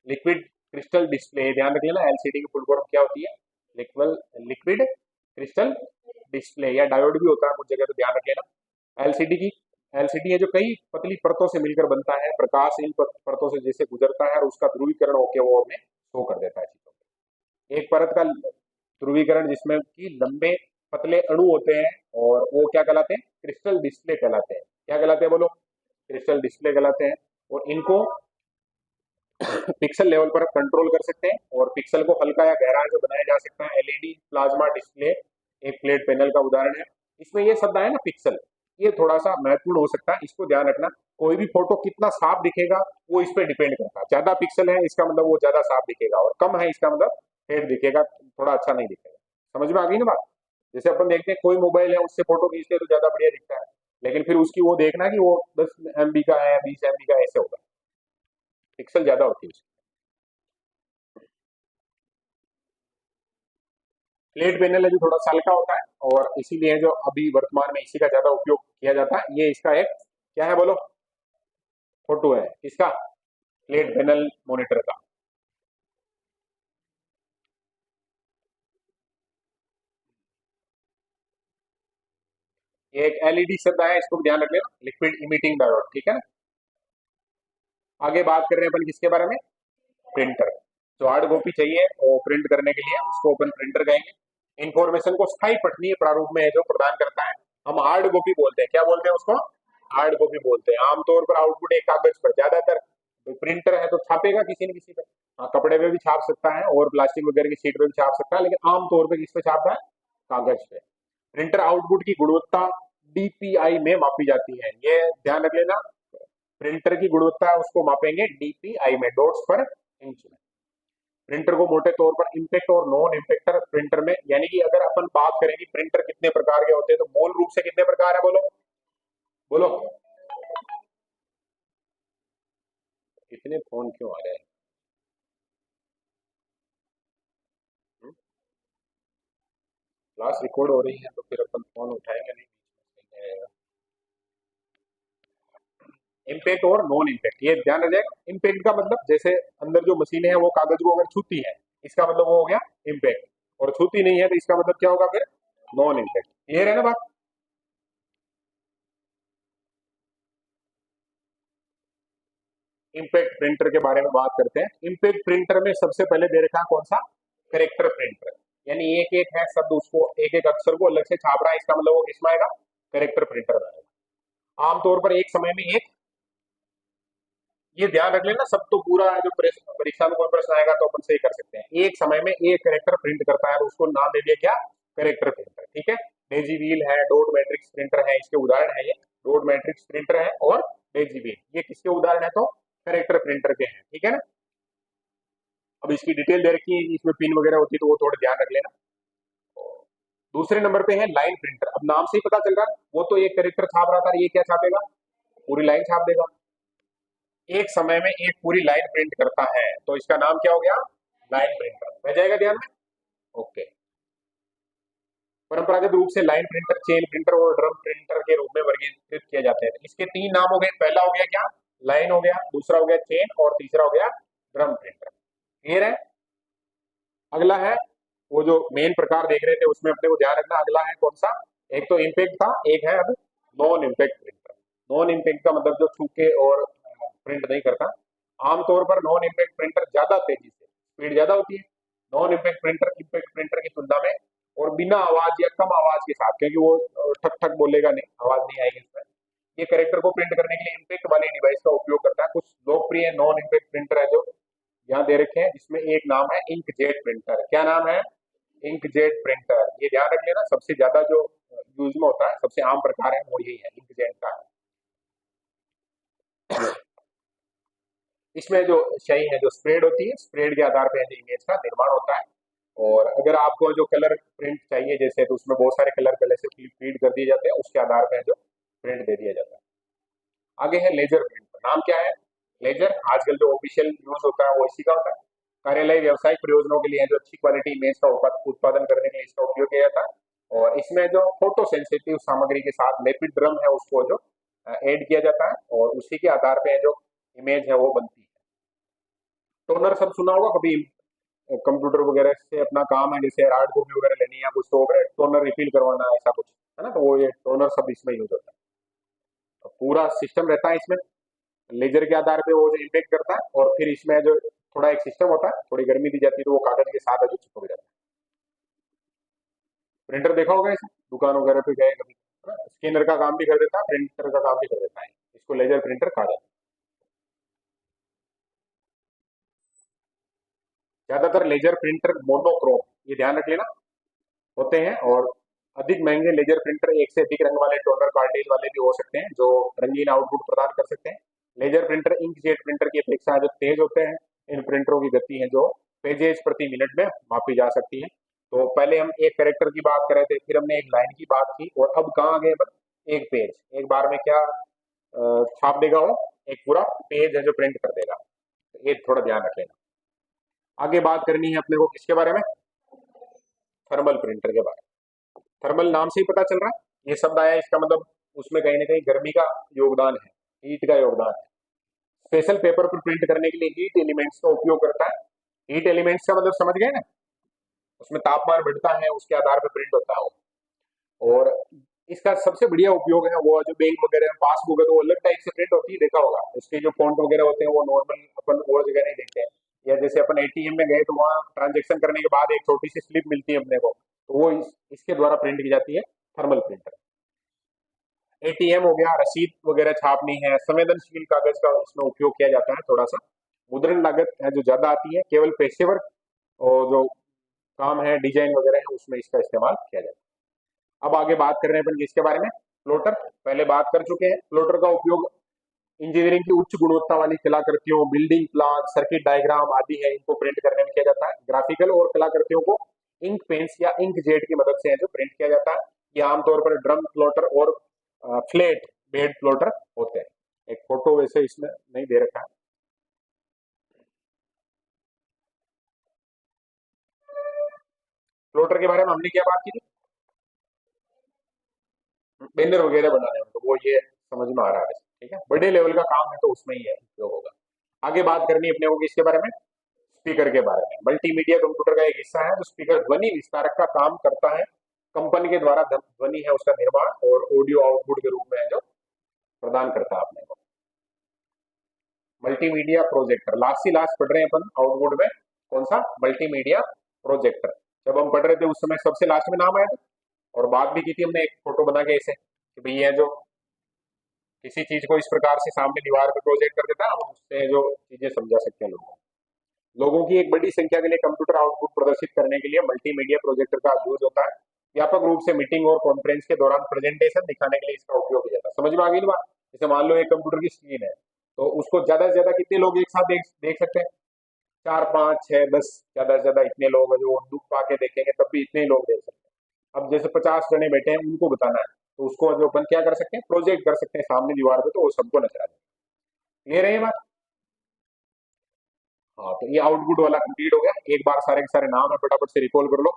लिक्विड क्रिस्टल डिस्प्ले, ध्यान रख लेना, एलसीडी की फुल फॉर्म क्या होती है, लिक्विड क्रिस्टल डिस्प्ले, या डायोड भी होता है कुछ जगह, तो ध्यान रख लेना। एलसीडी है जो कई पतली परतों से मिलकर बनता है। प्रकाश इन परतों से जैसे गुजरता है और उसका ध्रुवीकरण होकर वो हमें शो कर देता है चीजों को। एक परत का ध्रुवीकरण जिसमें कि लंबे पतले अणु होते हैं, और वो क्या कहलाते हैं, क्रिस्टल डिस्प्ले कहलाते हैं। क्या कहलाते हैं बोलो, क्रिस्टल डिस्प्ले कहलाते हैं। और इनको पिक्सल लेवल पर कंट्रोल कर सकते हैं, और पिक्सल को हल्का या गहरा जो बनाया जा सकता है। एलईडी प्लाज्मा डिस्प्ले एक फ्लैट पैनल का उदाहरण है। इसमें ये शब्द है ना पिक्सल, ये थोड़ा सा महत्वपूर्ण हो सकता है, इसको ध्यान रखना। कोई भी फोटो कितना साफ दिखेगा वो इस पर डिपेंड करता है। ज्यादा पिक्सल है इसका मतलब वो ज्यादा साफ दिखेगा, और कम है इसका मतलब फेड दिखेगा, थोड़ा अच्छा नहीं दिखेगा। समझ में आ गई ना बात। जैसे अपन देखते हैं कोई मोबाइल है उससे फोटो खींचते हैं तो ज्यादा बढ़िया दिखता है, लेकिन फिर उसकी वो देखना कि वो 10 MB का है, 20 MB का, ऐसे होगा, पिक्सल ज्यादा होती है उसकी। फ्लैट पैनल है जो थोड़ा सा हल्का होता है, और इसीलिए जो अभी वर्तमान में इसी का ज्यादा उपयोग किया जाता है। ये इसका एक क्या है बोलो, फोटो है इसका, फ्लैट पैनल मॉनिटर का। ये एक एलईडी शब्द है, इसको भी ध्यान रख लेना, लिक्विड इमिटिंग डायोड, ठीक है ना। आगे बात कर रहे हैं अपन किसके बारे में, प्रिंटर। जो हार्ड कॉपी चाहिए वो प्रिंट करने के लिए उसको अपन प्रिंटर कहेंगे। इंफॉर्मेशन को स्थायी पठनीय प्रारूप में जो प्रदान करता है, हम हार्ड कॉपी बोलते हैं। क्या बोलते हैं उसको, हार्ड कॉपी बोलते हैं। आमतौर पर आउटपुट एक कागज पर, ज्यादातर प्रिंटर है तो छापेगा किसी न किसी पे, हाँ, कपड़े पे भी छाप सकता है और प्लास्टिक वगैरह की शीट पे भी छाप सकता है, लेकिन आमतौर पे किस पे छापता है, कागज पे। प्रिंटर आउटपुट की गुणवत्ता डीपीआई में मापी जाती है, ये ध्यान रख लेना। प्रिंटर की गुणवत्ता है उसको मापेंगे डीपीआई में, डॉट्स पर इंच में। प्रिंटर को मोटे तौर पर इम्पैक्ट और नॉन इम्पैक्टर प्रिंटर में, यानी कि अगर अपन बात करें कि प्रिंटर कितने प्रकार के होते हैं, तो मूल रूप से कितने प्रकार है, बोलो बोलो। इतने फोन क्यों आ रहे हैं? क्लास रिकॉर्ड हो रही है तो फिर अपन फोन उठाएंगे नहीं। इम्पैक्ट और नॉन इम्पैक्ट, ये ध्यान रख जाएगा। इम्पैक्ट का मतलब जैसे अंदर जो मशीनें हैं वो कागज को अगर छूती है, इसका मतलब वो हो गया इम्पैक्ट, और छूती नहीं है तो इसका मतलब क्या होगा फिर, नॉन इम्पैक्ट। क्लियर है ना बात? इम्पैक्ट प्रिंटर के बारे में बात करते हैं। इम्पैक्ट प्रिंटर में सबसे पहले दे रखा है कौन सा, करेक्टर प्रिंटर, यानी एक एक है शब्द उसको, एक एक अक्षर को अलग से छाप रहा है, इसका मतलब वो किसमें आएगा, करेक्टर प्रिंटर में आएगा। आमतौर पर एक समय में एक, ये ध्यान रख लेना, सब तो पूरा जो परीक्षा में कोई प्रश्न आएगा तो अपन सही कर सकते हैं। एक समय में एक करेक्टर प्रिंट करता है, तो उसको नाम दे दिया क्या, करेक्टर प्रिंटर। ठीक है, डेजी व्हील है, डॉट मैट्रिक्स प्रिंटर है, इसके उदाहरण है ये। डॉट मैट्रिक्स प्रिंटर है और डेजी व्हील, ये किसके उदाहरण है, तो करेक्टर प्रिंटर के हैं। ठीक है ना? अब इसकी डिटेल दे रखी है, इसमें पिन वगैरह होती है तो वो थोड़ा ध्यान रख लेना। दूसरे नंबर पे है लाइन प्रिंटर। अब नाम से ही पता चल रहा है, वो तो एक करेक्टर छाप रहा था, ये क्या छापेगा, पूरी लाइन छाप देगा। एक समय में एक पूरी लाइन प्रिंट करता है, तो इसका नाम क्या हो गया, लाइन प्रिंटर। रह जाएगा ध्यान में? ओके। परंपरागत रूप से लाइन प्रिंटर, चेन प्रिंटर और ड्रम प्रिंटर के रूप में वर्गीकृत किए जाते हैं। इसके तीन नाम हो गए, पहला हो गया क्या, लाइन हो गया, दूसरा हो गया चेन, और तीसरा हो गया ड्रम प्रिंटर। क्लियर है? अगला है, वो जो मेन प्रकार देख रहे थे उसमें अपने को ध्यान रखना, अगला है कौन सा, एक तो इम्पैक्ट था, एक है अब non impact printer. Non impact का मतलब जो छूके और प्रिंट नहीं करता। आमतौर पर नॉन इम्पैक्ट प्रिंटर ज्यादा तेजी से, स्पीड ज्यादा होती है non impact printer impact printer की तुलना में, और बिना आवाज या कम आवाज के साथ, क्योंकि वो ठक ठक बोलेगा नहीं, आवाज नहीं आएगी इसमें। ये करेक्टर को प्रिंट करने के लिए इम्पैक्ट वाले डिवाइस का उपयोग करता है। कुछ लोकप्रिय नॉन इम्पैक्ट प्रिंटर है जो यहाँ दे रखे हैं, जिसमें एक नाम है इंकजेट प्रिंटर। क्या नाम है, इंकजेट प्रिंटर। ये ध्यान रख लेना, सबसे ज्यादा जो यूज में होता है, सबसे आम प्रकार है वो यही है, इंकजेट का है। इसमें जो स्याही है जो स्प्रेड होती है, स्प्रेड के आधार पर इमेज का निर्माण होता है। और अगर आपको जो कलर प्रिंट चाहिए जैसे, तो उसमें बहुत सारे कलर पहले से फीड कर दिए जाते हैं, उसके आधार पर जो प्रिंट दे दिया जाता है। आगे है लेजर प्रिंटर। नाम क्या है, लेजर। आजकल जो ऑफिशियल यूज होता है वो इसी का होता है। कार्यालय व्यावसायिक प्रयोजनों के लिए जो अच्छी क्वालिटी इमेज का उत्पादन करने के लिए इसका उपयोग किया जाता है। और इसमें जो फोटो सेंसिटिव सामग्री के साथ लेपित ड्रम है उसको जो ऐड किया जाता है, और उसी के आधार पे जो इमेज है वो बनती है। टोनर सब सुना होगा कभी, कंप्यूटर वगैरह से अपना काम है, जैसे हार्ड कॉपी वगैरह लेनी है कुछ, तो टोनर रिफिल करवाना ऐसा कुछ है ना, तो वो ये टोनर सब इसमें यूज होता है। तो पूरा सिस्टम रहता है इसमें, लेजर के आधार पे वो जो इम्पेक्ट करता है, और फिर इसमें जो थोड़ा एक सिस्टम होता है, थोड़ी गर्मी दी जाती है तो वो कागज के साथ जो चिपक जाता है। प्रिंटर देखा होगा इसे, दुकान वगैरह पे गए कभी, स्कैनर का काम भी कर देता है, प्रिंटर का काम भी कर देता है, इसको लेजर प्रिंटर कहा जाता है। ज्यादातर लेजर प्रिंटर मोनोक्रोम, ये ध्यान रख लेना, होते हैं। और अधिक महंगे लेजर प्रिंटर एक से अधिक रंग वाले टोनर कार्टेज वाले भी हो सकते हैं, जो रंगीन आउटपुट प्रदान कर सकते हैं। लेजर प्रिंटर इंकजेट प्रिंटर की अपेक्षा जो तेज होते हैं। इन प्रिंटरों की गति है जो पेजेस प्रति मिनट में मापी जा सकती है। तो पहले हम एक कैरेक्टर की बात कर रहे थे, फिर हमने एक लाइन की बात की, और अब कहाँ गए अपन, एक पेज। एक बार में क्या छाप देगा वो, एक पूरा पेज है जो प्रिंट कर देगा। तो ये थोड़ा ध्यान रख लेना। आगे बात करनी है अपने को किसके बारे में, थर्मल प्रिंटर के बारे में। थर्मल नाम से ही पता चल रहा है, ये शब्द आया इसका मतलब उसमें कहीं ना कहीं गर्मी का योगदान है, हीट का योगदान है। स्पेशल पेपर पर प्रिंट करने के लिए हीट एलिमेंट्स का उपयोग करता है। हीट एलिमेंट्स का मतलब समझ गए ना, उसमें तापमान बढ़ता है उसके आधार पर प्रिंट होता है वो। और इसका सबसे बढ़िया उपयोग है वो जो बैंक वगैरह में पासबुक है तो वो अलग टाइप से प्रिंट होती है, देखा होगा, उसके जो फॉन्ट वगैरह होते हैं वो नॉर्मल अपन और जगह नहीं देखते हैं। या जैसे अपन एटीएम में गए तो वहाँ ट्रांजेक्शन करने के बाद एक छोटी सी स्लिप मिलती है अपने को, तो वो इसके द्वारा प्रिंट की जाती है, थर्मल प्रिंटर। एटीएम हो गया, रसीद वगैरह छापनी है, संवेदनशील कागज का इसमें उपयोग किया जाता है थोड़ा सा। मुद्रण लागत है जो ज्यादा आती है, केवल पेशेवर और जो काम है डिजाइन वगैरह है उसमें इसका इस्तेमाल किया जाता है। अब आगे बात कर रहे हैं अपन किसके बारे में, प्लॉटर। पहले बात कर चुके हैं। प्लॉटर का उपयोग इंजीनियरिंग की उच्च गुणवत्ता वाली कलाकृतियों, बिल्डिंग प्लान, सर्किट डायग्राम आदि है, इनको प्रिंट करने में किया जाता है। ग्राफिकल और कलाकृतियों को इंक पेंस या इंक जेट की मदद से है जो प्रिंट किया जाता है। ये आमतौर पर ड्रम प्लॉटर और फ्लैट बेड प्लॉटर होते हैं। एक फोटो वैसे इसमें नहीं दे रखा है। प्लॉटर के बारे में हमने क्या बात की थी, बैनर वगैरह बनाने में, तो वो ये समझ में आ रहा है। ठीक है, बड़े लेवल का काम है तो उसमें ही है उपयोग होगा। आगे बात करनी है अपने को किसके बारे में, स्पीकर के बारे में। मल्टीमीडिया कंप्यूटर का एक हिस्सा है जो स्पीकर ध्वनि विस्तारक का काम करता है। कंपनी के द्वारा ध्वनि है उसका निर्माण और ऑडियो आउटपुट के रूप में है जो प्रदान करता है अपने को। मल्टीमीडिया प्रोजेक्टर, लास्ट से लास्ट पढ़ रहे हैं अपन आउटपुट में, कौन सा, मल्टीमीडिया प्रोजेक्टर। जब हम पढ़ रहे थे उस समय सबसे लास्ट में नाम आया था, और बात भी की थी हमने एक फोटो बना के ऐसे कि भाई ये जो किसी चीज को इस प्रकार से सामने दीवार पे प्रोजेक्ट कर देता है, हम उससे जो चीजें समझा सकते हैं लोगों की एक बड़ी संख्या के लिए कंप्यूटर आउटपुट प्रदर्शित करने के लिए मल्टीमीडिया प्रोजेक्टर का यूज होता है। व्यापक रूप से मीटिंग और कॉन्फ्रेंस के दौरान प्रेजेंटेशन दिखाने के लिए इसका उपयोग किया जाता है। समझ में आ गई बात। जैसे मान लो एक कंप्यूटर की स्क्रीन है, तो उसको ज्यादा से ज्यादा कितने लोग एक साथ देख सकते हैं, 4 5 6 10, ज्यादा से ज्यादा इतने लोग हैं जो दुख पा के देखेंगे तब भी इतने ही लोग देख सकते हैं। अब जैसे 50 जने बैठे हैं उनको बताना है, तो उसको जो अपन क्या कर सकते हैं, प्रोजेक्ट कर सकते हैं सामने दीवार पे, तो वो सबको नजर आ जाए। क्लियर है ये बात। हाँ, तो ये आउटपुट वाला कंप्लीट हो गया। एक बार सारे के सारे नाम है फटाफट से रिकॉल कर लो।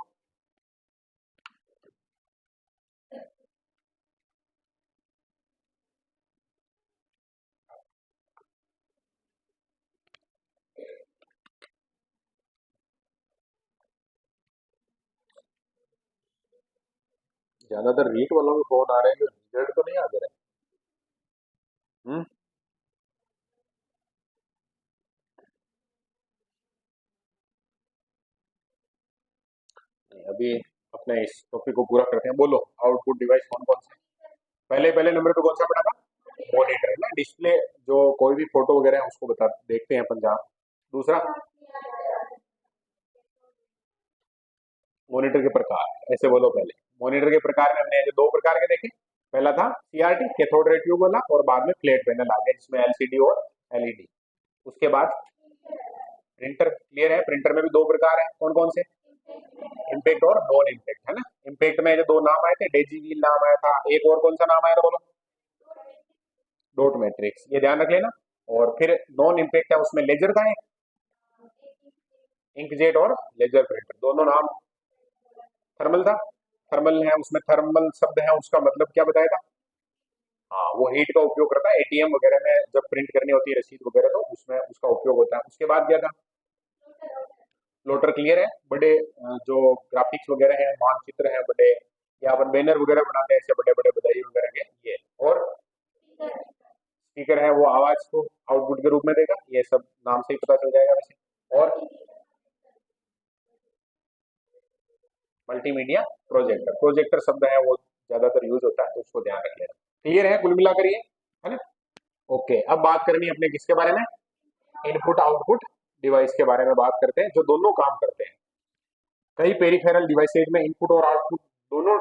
ज्यादातर रीट वालों के फोन आ रहे हैं, जो रिजल्ट तो नहीं आ रहे। हम्म। नहीं, अभी अपने इस टॉपिक को पूरा करते हैं। बोलो आउटपुट डिवाइस कौन कौन से। पहले पहले नंबर पे कौन सा पड़ा था, मॉनिटर है ना, डिस्प्ले जो कोई भी फोटो वगैरह है उसको बता देखते हैं अपन जहाँ। दूसरा मॉनिटर के प्रकार, ऐसे बोलो पहले। मॉनिटर के प्रकार में हमने जो 2 प्रकार के देखे, पहला था सीआरटी कैथोड रे ट्यूब वाला, और बाद में फ्लैट पैनल आ गया जिसमें एलसीडी और एलईडी। उसके बाद प्रिंटर। क्लियर है, प्रिंटर में भी 2 प्रकार है, कौन कौन से, इम्पैक्ट और नॉन इम्पैक्ट, है ना। इम्पैक्ट में जो 2 नाम आए थे, डेजी व्हील नाम आया था, एक और कौन सा नाम आया था बोलो, डॉट मैट्रिक्स, ये ध्यान रख लेना। और फिर नॉन इम्पैक्ट है उसमें लेजर था, इंकजेट और लेजर प्रिंटर, दोनों नाम। थर्मल था, थर्मल है उसमें, थर्मल शब्द है उसका मतलब क्या बताया था, हाँ वो हीट का उपयोग करता है एटीएम वगैरह में, जब प्रिंट करनी होती है रसीद वगैरह तो उसमें उसका उपयोग होता है। उसके बाद क्या था, प्लॉटर। क्लियर है, बड़े जो ग्राफिक्स वगैरह है, मानचित्र है बड़े, या अपन बैनर वगैरह बनाते हैं ऐसे बड़े बड़े बधाई वगैरह के, ये। और स्पीकर है वो आवाज को आउटपुट के रूप में देगा, ये सब नाम से ही पता चल जाएगा वैसे। और मल्टीमीडिया प्रोजेक्टर, प्रोजेक्टर शब्द है वो ज्यादातर यूज होता है तो उसको ध्यान रख लेना। क्लियर है कुल मिलाकर ये, है ना। ओके, अब बात करनी है अपने किसके बारे में, इनपुट आउटपुट डिवाइस के बारे में बात करते हैं जो दोनों काम करते हैं। कई पेरिफेरल डिवाइसेज में इनपुट और आउटपुट दोनों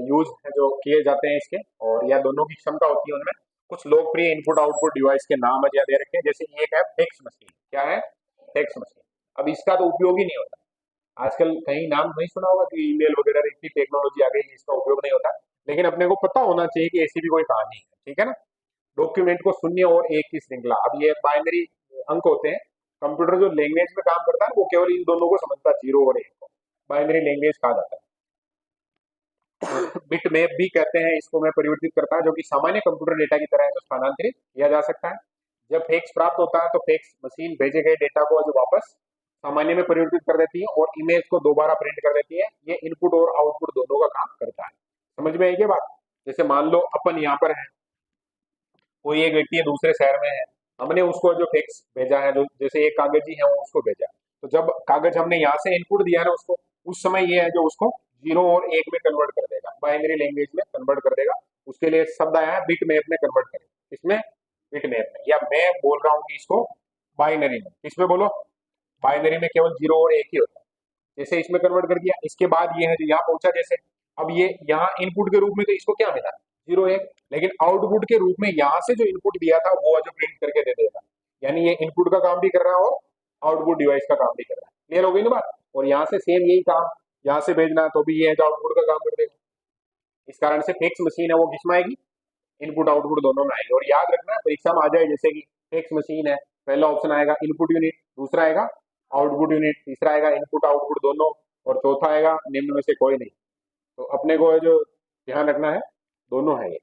यूज है जो किए जाते हैं इसके, और या दोनों की क्षमता होती है उनमें। कुछ लोकप्रिय इनपुट आउटपुट डिवाइस के नाम अजय दे रखे हैं, जैसे एक है फैक्स मशीन। क्या है, फैक्स मशीन। अब इसका तो उपयोग ही नहीं होता आजकल, कहीं नाम नहीं सुना होगा कि ईमेल वगैरह इतनी टेक्नोलॉजी आ गई इसका उपयोग नहीं होता, लेकिन अपने को पता होना चाहिए कि ऐसी भी कोई कहानी है। ठीक है ना। डॉक्यूमेंट को शून्य और एक की श्रृंखला, अब ये बाइनरी अंक होते हैं। कंप्यूटर जो लैंग्वेज में काम करता है वो केवल इन दोनों को समझता है, 0 और 1 को, बाइनरी लैंग्वेज कहा जाता है। बिट मैप भी कहते हैं इसको, मैं परिवर्तित करता है जो कि सामान्य कंप्यूटर डेटा की तरह है, जो स्थानांतरित किया जा सकता है। जब फैक्स प्राप्त होता है तो फैक्स मशीन भेजे गए डेटा को जो वापस सामान्य में परिवर्तित कर देती है और इमेज को दोबारा प्रिंट कर देती है। ये इनपुट और आउटपुट दोनों का काम करता है। समझ में आई क्या बात। जैसे मान लो अपन यहाँ पर है, कोई एक व्यक्ति है दूसरे शहर में है, हमने उसको जो फैक्स भेजा है, जो जैसे एक कागज ही है वो उसको भेजा, तो जब कागज हमने यहाँ से इनपुट दिया है ना उसको, उस समय ये है जो उसको 0 और 1 में कन्वर्ट कर देगा, बाइनरी लैंग्वेज में कन्वर्ट कर देगा। उसके लिए शब्द आया है बिट मैप में कन्वर्ट करें। इसमें बिट मैप में, या मैं बोल रहा हूँ कि इसको बाइनरी में, इसमें बोलो बाइनरी में केवल 0 और 1 ही होता है। जैसे इसमें कन्वर्ट कर दिया, इसके बाद ये है जो यहाँ पहुंचा, जैसे अब ये यहाँ इनपुट के रूप में तो इसको क्या मिला 0 1, लेकिन आउटपुट के रूप में यहाँ से जो इनपुट दिया था वो जो प्रिंट करके दे देगा, यानी ये इनपुट का काम भी कर रहा है और आउटपुट डिवाइस का काम भी कर रहा है। क्लियर हो गई ना बात। और यहाँ से सेम यही काम यहाँ से भेजना है तो भी ये है जो आउटपुट का काम कर देगा। इस कारण से फिक्स मशीन है वो किसमें आएगी, इनपुट आउटपुट दोनों में आएगी। और याद रखना परीक्षा में आ जाए जैसे कि फिक्स मशीन है, पहला ऑप्शन आएगा इनपुट यूनिट, दूसरा आएगा आउटपुट यूनिट, तीसरा आएगा इनपुट आउटपुट दोनों, और चौथा आएगा निम्न में से कोई नहीं। तो अपने को जो ध्यान रखना है दोनों है ये।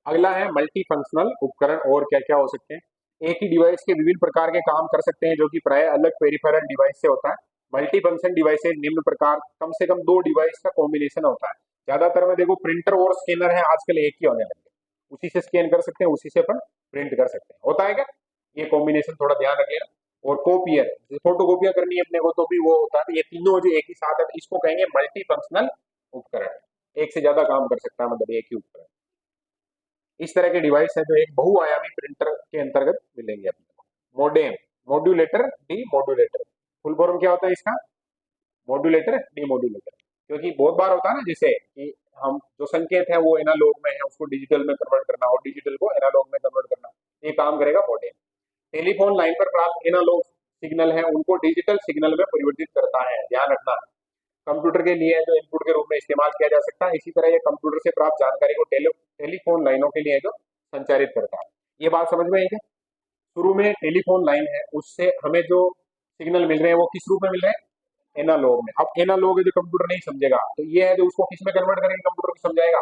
अगला है मल्टी फंक्शनल उपकरण, और क्या क्या हो सकते हैं। एक ही डिवाइस के विभिन्न प्रकार के काम कर सकते हैं जो कि प्राय अलग पेरिफेरल डिवाइस से होता है। मल्टी फंक्शन डिवाइसेज निम्न प्रकार, कम से कम 2 डिवाइस का कॉम्बिनेशन होता है। ज्यादातर में देखो प्रिंटर और स्कैनर है आजकल एक ही होने लगे, उसी से स्कैन कर सकते हैं, उसी से अपन प्रिंट कर सकते हैं, होता है क्या ये कॉम्बिनेशन, थोड़ा ध्यान रखिएगा। और कॉपियर, फोटो कॉपियां करनी है अपने को तो भी वो होता है। ये तीनों जो एक ही साथ है इसको कहेंगे मल्टी फंक्शनल उपकरण, एक से ज्यादा काम कर सकता है, मतलब एक ही उपकरण। इस तरह के डिवाइस है जो एक बहुआयामी प्रिंटर के अंतर्गत मिलेंगे अपने को। Modem, modulator, D modulator, full form क्या होता है इसका, मॉड्यूलेटर डी मॉड्यूलेटर। क्योंकि बहुत बार होता है ना जैसे कि हम जो संकेत है वो एनालॉग में है उसको डिजिटल में कन्वर्ट करना और डिजिटल को एनालॉग में कन्वर्ट करना, ये काम करेगा मोडेम। टेलीफोन लाइन पर प्राप्त एनालॉग सिग्नल है उनको डिजिटल सिग्नल में परिवर्तित करता है, ध्यान रखना। कंप्यूटर के लिए जो इनपुट के रूप में इस्तेमाल किया जा सकता है, इसी तरह ये कंप्यूटर से प्राप्त जानकारी को टेलीफोन लाइनों के लिए जो संचारित करता है। ये बात समझ में आई क्या। शुरू में टेलीफोन लाइन है उससे हमें जो सिग्नल मिल रहे हैं वो किस रूप में मिल रहे हैं, एनालॉग में। अब एनालॉग जो कंप्यूटर नहीं समझेगा तो ये है जो उसको किस में कन्वर्ट करेंगे, कंप्यूटर को समझाएगा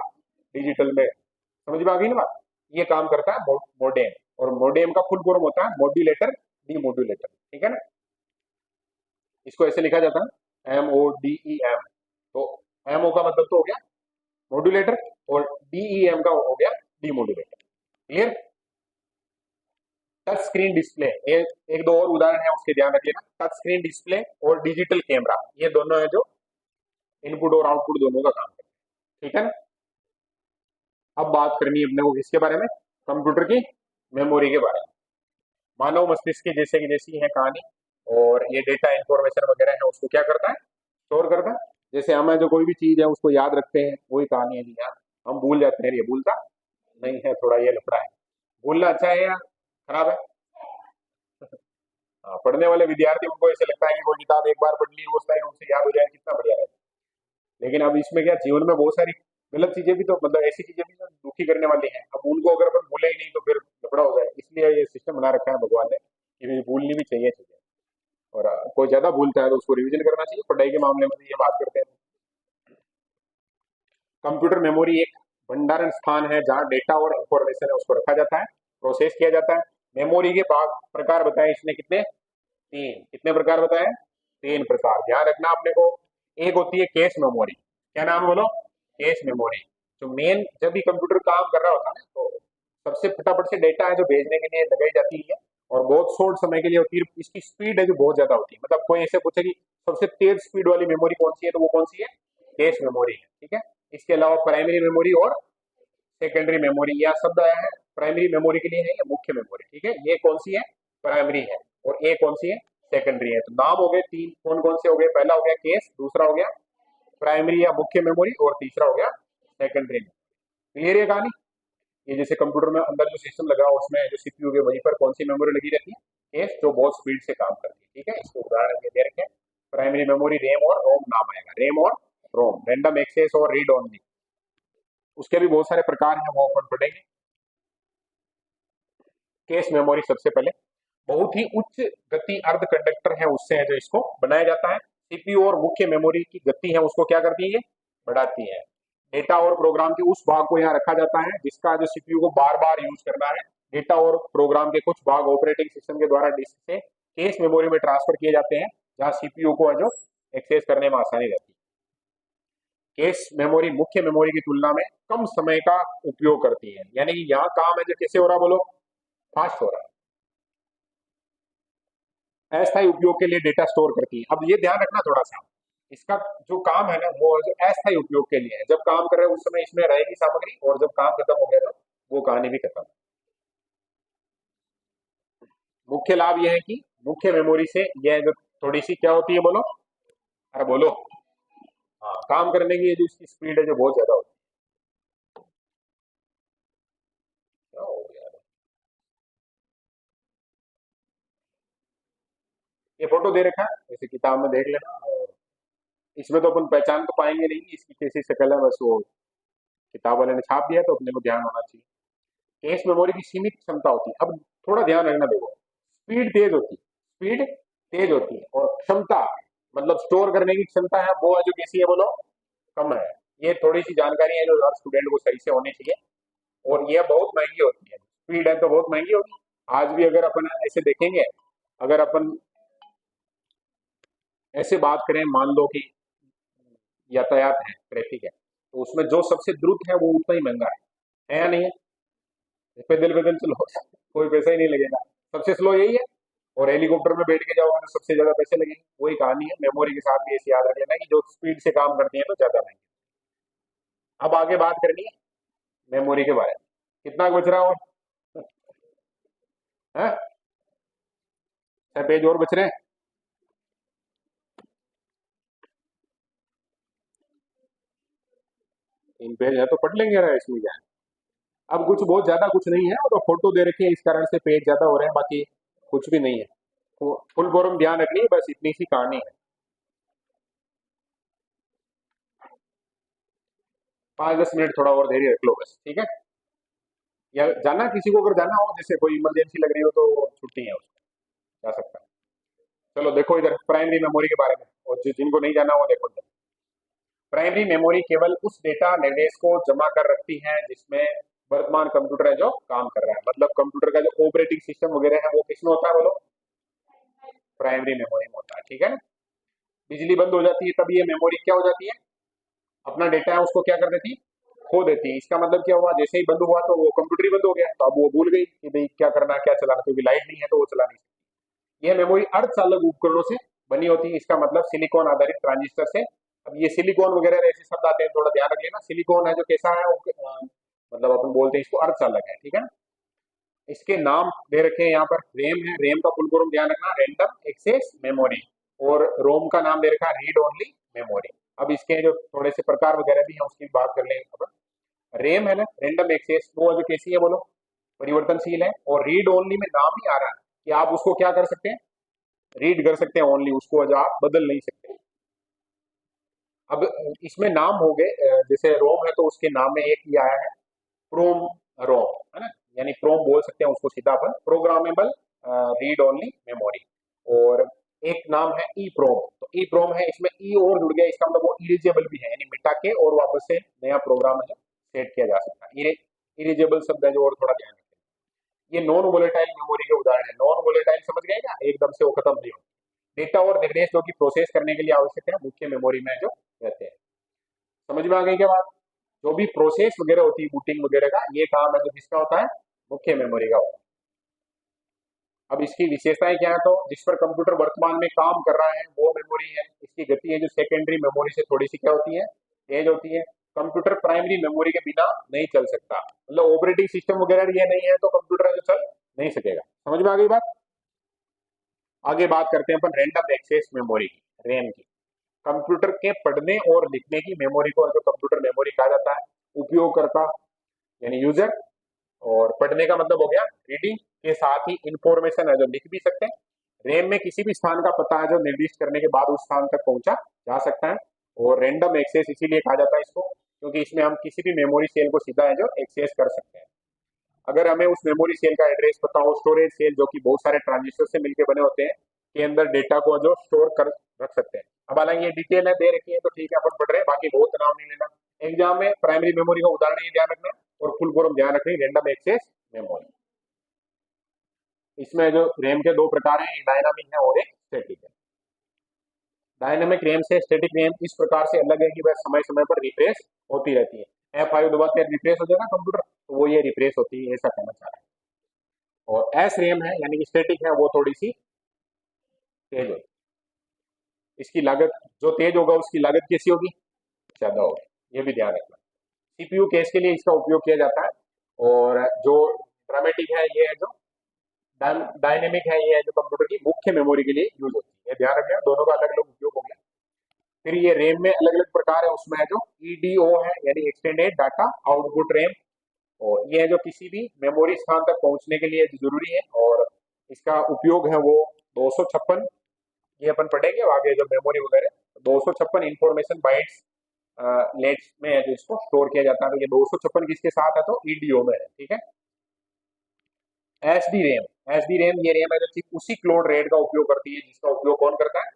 डिजिटल में। समझ में आ गई ना बात। ये काम करता है मोडेम, और मोडेम का फुल फॉर्म होता है मॉड्यूलेटर डी मॉड्यूलेटर, ठीक है ना। इसको ऐसे लिखा जाता है MODEM। तो MO का मतलब तो हो गया मॉड्यूलेटर और DEM का हो गया D modulator. Clear. Touch screen display, एक दो और उदाहरण है उसके ध्यान रखिएगा। टच स्क्रीन डिस्प्ले और डिजिटल कैमरा, ये दोनों है जो इनपुट और आउटपुट दोनों का काम करते हैं, ठीक है ना। अब बात करनी है अपने को किसके बारे में, कंप्यूटर की मेमोरी के बारे में। मानव मस्तिष्क की जैसे कि जैसी है कहानी, और ये डेटा इंफॉर्मेशन वगैरह है उसको क्या करता है, स्टोर करता है। जैसे हमें जो कोई भी चीज है उसको याद रखते हैं, वही कहानी है जी। यार हम भूल जाते हैं, ये भूलता नहीं है, थोड़ा ये लफड़ा है। भूलना अच्छा है या खराब है। हाँ, पढ़ने वाले विद्यार्थी उनको ऐसे लगता है कि कोई किताब एक बार पढ़ ली वो स्थायी रूप से याद हो जाए, कितना बढ़िया है। लेकिन अब इसमें क्या, जीवन में बहुत सारी गलत चीजें भी तो, मतलब ऐसी चीजें भी तो दुखी करने वाली हैं। अब उनको अगर अपन भूले ही नहीं तो फिर लफड़ा हो जाए। इसलिए ये सिस्टम बना रखा है भगवान ने कि भूलनी भी चाहिए चीजें, और कोई ज्यादा भूलता है तो उसको रिवीजन करना चाहिए। पढ़ाई के मामले में ये बात करते हैं। कंप्यूटर मेमोरी एक भंडारण स्थान है जहां डेटा और इंफॉर्मेशन है उसको रखा जाता है, प्रोसेस किया जाता है। मेमोरी के भाग प्रकार बताए इसने कितने, 3। कितने प्रकार बताए, 3 प्रकार। ध्यान रखना अपने को। एक होती है कैश मेमोरी, क्या नाम बोलो, कैश मेमोरी। जो मेन जब भी कंप्यूटर काम कर रहा होता है तो सबसे फटाफट से डेटा है जो भेजने के लिए लगाई जाती है, और बहुत शॉर्ट समय के लिए होती है। इसकी स्पीड है जो बहुत ज्यादा होती है। मतलब कोई ऐसे पूछे कि सबसे तेज स्पीड वाली मेमोरी कौन सी है, तो वो कौन सी है, कैश मेमोरी है, ठीक है। इसके अलावा प्राइमरी मेमोरी और सेकेंडरी मेमोरी, यह शब्द आया है प्राइमरी मेमोरी के लिए है, या मुख्य मेमोरी, ठीक है। ये कौन सी है, प्राइमरी है, और ये कौन सी है, सेकेंडरी है। तो नाम हो गए 3, कौन कौन से हो गए, पहला हो गया केस, दूसरा हो गया प्राइमरी या मुख्य मेमोरी, और तीसरा हो गया सेकेंडरी। क्लियर है कहानी। ये जैसे कंप्यूटर में अंदर जो सिस्टम लगा है उसमें जो सीपीयू है वहीं पर कौन सी मेमोरी लगी रहती है, केस, जो बहुत स्पीड से काम करती है, ठीक है। इसको उदाहरण दे रखे, प्राइमरी मेमोरी रैम और रोम नाम आएगा, रैम और रोम, रैंडम एक्सेस और रीड ओनली। उसके भी बहुत सारे प्रकार हैं वो अपन पढ़ेंगे। केस मेमोरी सबसे पहले बहुत ही उच्च गति अर्ध कंडक्टर है उससे है जो इसको बनाया जाता है। सीपीयू और मुख्य मेमोरी की गति है उसको क्या करती है, बढ़ाती है। डेटा और प्रोग्राम के उस भाग को यहाँ रखा जाता है जिसका जो सीपीयू को बार बार यूज करना है। डेटा और प्रोग्राम के कुछ भाग ऑपरेटिंग सिस्टम के द्वारा डिस्क से केस मेमोरी में ट्रांसफर किए जाते हैं जहाँ सीपीयू को है जो एक्सेस करने में आसानी रहती है। केस मेमोरी मुख्य मेमोरी की तुलना में कम समय का उपयोग करती है, यानी कि यहाँ काम है जो कैसे हो रहा, बोलो, फास्ट हो रहा है। अस्थायी उपयोग के लिए डेटा स्टोर करती है। अब ये ध्यान रखना थोड़ा सा, इसका जो काम है ना वो जो अस्थायी उपयोग के लिए है, जब काम कर रहे हैं उस समय इसमें रहेगी सामग्री, और जब काम खत्म हो गया तो वो कहानी भी खत्म। मुख्य लाभ यह है कि मुख्य मेमोरी से यह जो थोड़ी सी क्या होती है, बोलो, अरे बोलो, हाँ, काम करने की ये जो इसकी स्पीड है जो बहुत ज्यादा होती है। क्या हो गया? ये फोटो दे रखा है, जैसे किताब में देख लेना, और इसमें तो अपन पहचान तो पाएंगे नहीं कि इसकी कैसी शक्ल है, बस वो किताब वाले ने छाप दिया तो अपने को ध्यान होना चाहिए। केस मेमोरी की सीमित क्षमता होती है। अब थोड़ा ध्यान रखना, देखो, स्पीड तेज होती है, स्पीड तेज होती है, और क्षमता मतलब स्टोर करने की क्षमता है वो जो कैसी है, बोलो, कम है। ये थोड़ी सी जानकारी है जो हर स्टूडेंट को सही से होनी चाहिए, और ये बहुत महंगी होती है। स्पीड है तो बहुत महंगी होगी। आज भी अगर अपन ऐसे देखेंगे, अगर अपन ऐसे बात करें, मान लो कि यातायात है, ट्रैफिक है, तो उसमें जो सबसे द्रुत है वो उतना ही महंगा है या नहीं है? पैदल पैदल चलो कोई पैसा ही नहीं लगेगा, सबसे स्लो यही है। और हेलीकॉप्टर में बैठ के जाओगे तो सबसे ज्यादा पैसे लगेंगे। वही कहानी है मेमोरी के साथ भी, ऐसे याद रख लेना कि जो स्पीड से काम करती है तो ज्यादा महंगी। अब आगे बात करनी है मेमोरी के बारे में। कितना बच रहा और है? 6 पेज और बच रहे हैं। 3 पेज है तो पढ़ लेंगे यार, इसमें क्या है। अब कुछ बहुत ज्यादा कुछ नहीं है, और तो फोटो दे रखी है इस कारण से पेज ज्यादा हो रहे हैं, बाकी कुछ भी नहीं है। तो फुल फॉर्म ध्यान रखनी है, बस इतनी सी कहानी है। 5-10 मिनट थोड़ा और देरी रख लो बस, ठीक है। या जाना, किसी को अगर जाना हो, जैसे कोई इमरजेंसी लग रही हो तो छुट्टी है, उसको जा सकता है। चलो देखो इधर प्राइमरी मेमोरी के बारे में, और जिनको नहीं जाना हो देखो इधर। प्राइमरी मेमोरी केवल उस डेटा निर्देश को जमा कर रखती है जिसमें वर्तमान कंप्यूटर है जो काम कर रहा है। मतलब कंप्यूटर का जो ऑपरेटिंग सिस्टम वगैरह है वो किसमें होता है, बोलो, प्राइमरी मेमोरी में होता है, ठीक है ना। बिजली बंद हो जाती है तब ये मेमोरी क्या हो जाती है, अपना डेटा है उसको क्या कर देती है, खो देती है। इसका मतलब क्या हुआ, जैसे ही बंद हुआ तो वो कंप्यूटर ही बंद हो गया, तो अब वो भूल गई कि भाई क्या करना है क्या चलाना, क्योंकि लाइट नहीं है तो वो चला नहीं सकती। यह मेमोरी अर्धचालक उपकरणों से बनी होती है, इसका मतलब सिलिकॉन आधारित ट्रांजिस्टर से। अब ये सिलिकॉन वगैरह ऐसे शब्द आते हैं, थोड़ा ध्यान रख लेना। सिलिकॉन है जो कैसा है मतलब अपन बोलते हैं इसको अर्धचालक है, ठीक है ना। इसके नाम दे रखे हैं यहाँ पर। रैम है, रैम का फुल फॉर्म ध्यान रखना, रैंडम एक्सेस मेमोरी। और रोम का नाम दे रखा है रीड ओनली मेमोरी। अब इसके जो थोड़े से प्रकार वगैरह भी हैं उसकी बात कर लेंगे अपन। रैम है ना, रैंडम एक्सेस, वो जो कैसी है, बोलो, परिवर्तनशील है। और रीड ओनली में नाम ही आ रहा है कि आप उसको क्या कर सकते हैं, रीड कर सकते हैं ओनली, उसको जो आप बदल नहीं सकते। अब इसमें नाम हो गए, जैसे रोम है तो उसके नाम में एक ही आया है, प्रोम रोम, है ना। यानी प्रोम बोल सकते हैं उसको सीधा अपन, प्रोग्रामेबल रीड ओनली मेमोरी। और एक नाम है ई प्रोम, तो ई प्रोम है, इसमें ई और जुड़ गया, इसका मतलब वो इरेजेबल भी है, यानी मिटा के और वापस से नया प्रोग्राम है सेट किया जा सकता है। इरेजेबल शब्द है जो, और थोड़ा ध्यान रखें। ये नॉन वोलेटाइल मेमोरी के उदाहरण है। नॉन वोलेटाइल समझ गए ना, एकदम से वो खत्म नहीं होता। डेटा और निर्देश जो कि प्रोसेस करने के लिए आवश्यक है मुख्य मेमोरी में जो रहते हैं। समझ में आ गई क्या बात? जो भी प्रोसेस वगैरह होती है बूटिंग वगैरह का, ये काम है जो किसका होता है, मुख्य मेमोरी का होता है। अब इसकी विशेषताएं क्या है, तो जिस पर कंप्यूटर वर्तमान में काम कर रहा है वो मेमोरी है। इसकी गति है जो सेकेंडरी मेमोरी से थोड़ी सी क्या होती है, तेज होती है। कंप्यूटर प्राइमरी मेमोरी के बिना नहीं चल सकता, मतलब ऑपरेटिंग सिस्टम वगैरह ये नहीं है तो कंप्यूटर है जो चल नहीं सकेगा। समझ में आ गई बात? आगे बात करते हैं अपन रैंडम एक्सेस मेमोरी की, रैम की। कंप्यूटर के पढ़ने और लिखने की मेमोरी को जो कंप्यूटर मेमोरी कहा जाता है। उपयोगकर्ता यानी यूजर, और पढ़ने का मतलब हो गया रीडिंग, के साथ ही इंफॉर्मेशन है जो लिख भी सकते हैं। रैम में किसी भी स्थान का पता है जो निर्दिष्ट करने के बाद उस स्थान तक पहुंचा जा सकता है। और रैंडम एक्सेस इसीलिए कहा जाता है इसको, क्योंकि इसमें हम किसी भी मेमोरी सेल को सीधा है जो एक्सेस कर सकते हैं। अगर हमें उस मेमोरी सेल का एड्रेस पता हो, स्टोरेज सेल जो कि बहुत सारे ट्रांजिस्टर से मिलकर बने होते हैं, के अंदर डेटा को जो स्टोर कर रख सकते हैं। अब हालांकि ये डिटेल है दे रखी है तो ठीक है अपन पढ़ रहे हैं, बाकी बहुत नाम नहीं लेना। एग्जाम में प्राइमरी मेमोरी का उदाहरण ये ध्यान रखना, और फुल फॉर्म ध्यान रखनी, रैंडम एक्सेस मेमोरी। इसमें जो रैम के दो प्रकार हैं, एक डायनामिक है और एक स्टैटिक है। डायनामिक रैम से स्टैटिक रैम इस प्रकार से अलग है कि वह समय समय पर रिफ्रेश होती रहती है। F5 दबाते रिफ्रेश हो जाएगा कंप्यूटर, तो वो ये रिफ्रेश होती है, ऐसा कहना चाह रहा है। और एस रैम है यानी कि स्टैटिक है, वो थोड़ी सी तेज होती है। इसकी लागत, जो तेज होगा उसकी लागत कैसी होगी, ज्यादा होगी, ये भी ध्यान रखना। सीपीयू केस के लिए इसका उपयोग किया जाता है, और जो ड्रामेटिक है ये है जो डायनेमिक है ये है जो कंप्यूटर की मुख्य मेमोरी के लिए यूज होती है, ये ध्यान रखना, दोनों का अलग अलग उपयोग हो गया। फिर ये रैम में अलग अलग प्रकार है, उसमें है जो ईडीओ है यानी एक्सटेंडेड डाटा आउटपुट रैम, और ये है जो किसी भी मेमोरी स्थान तक पहुंचने के लिए जरूरी है, और इसका उपयोग है वो 256, ये अपन पढ़ेंगे आगे जो मेमोरी वगैरह, 256 इंफॉर्मेशन बाइट्स लेट्स में है जो इसको स्टोर किया जाता है, तो ये 256 किसके साथ है, तो ईडीओ में है, ठीक है। एसडी रैम ये रैम है जो सिर्फ उसी क्लोड रेट का उपयोग करती है जिसका उपयोग कौन करता है,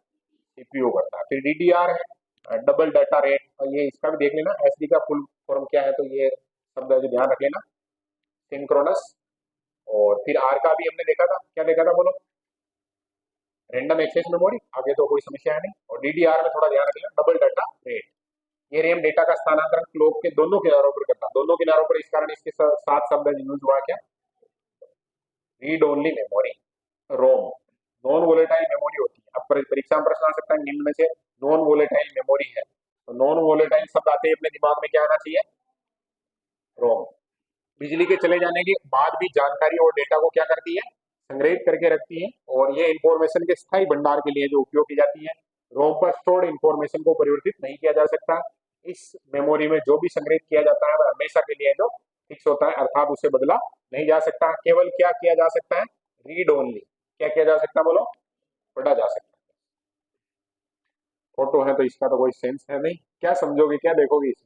सीपीयू करता है। फिर डीडीआर है डबल डाटा रेट, और ये इसका भी देख लेना, एसडी का फुल फॉर्म क्या है, तो ये शब्द है जो ध्यान रख लेना, सिंक्रोनस। और फिर आर का भी हमने देखा था, क्या देखा था बोलो, रैंडम एक्सेस मेमोरी, आगे तो कोई समस्या है नहीं। और डीडीआर में थोड़ा ध्यान रखना, डबल डाटा रेट, ये रैम डेटा का स्थानांतरण क्लॉक के दोनों किनारों पर करता है, दोनों किनारों पर, इस कारण इसके साथ शब्द यूज हुआ क्या, रीड ओनली मेमोरी, रोम। नॉन वोलेटाइल मेमोरी होती है, अब परीक्षा में प्रश्न आ सकता है निम्न में से नॉन वोलेटाइल मेमोरी है, तो नॉन वोलेटाइल शब्द आते ही अपने दिमाग में क्या आना चाहिए, रोम। बिजली के चले जाने के बाद भी जानकारी और डेटा को क्या करती है, संग्रहित करके रखती है, और ये इंफॉर्मेशन के स्थायी भंडार के लिए जो उपयोग की जाती है। रोम पर स्टोर्ड इंफॉर्मेशन को परिवर्तित नहीं किया जा सकता, इस मेमोरी में जो भी संग्रहित किया जाता है वह हमेशा के लिए जो फिक्स होता है, अर्थात उसे बदला नहीं जा सकता। केवल क्या किया जा सकता है, रीड ओनली, क्या किया जा सकता है बोलो, पढ़ा जा सकता है। फोटो है तो इसका तो कोई सेंस है नहीं, क्या समझोगे, क्या देखोगे इसे,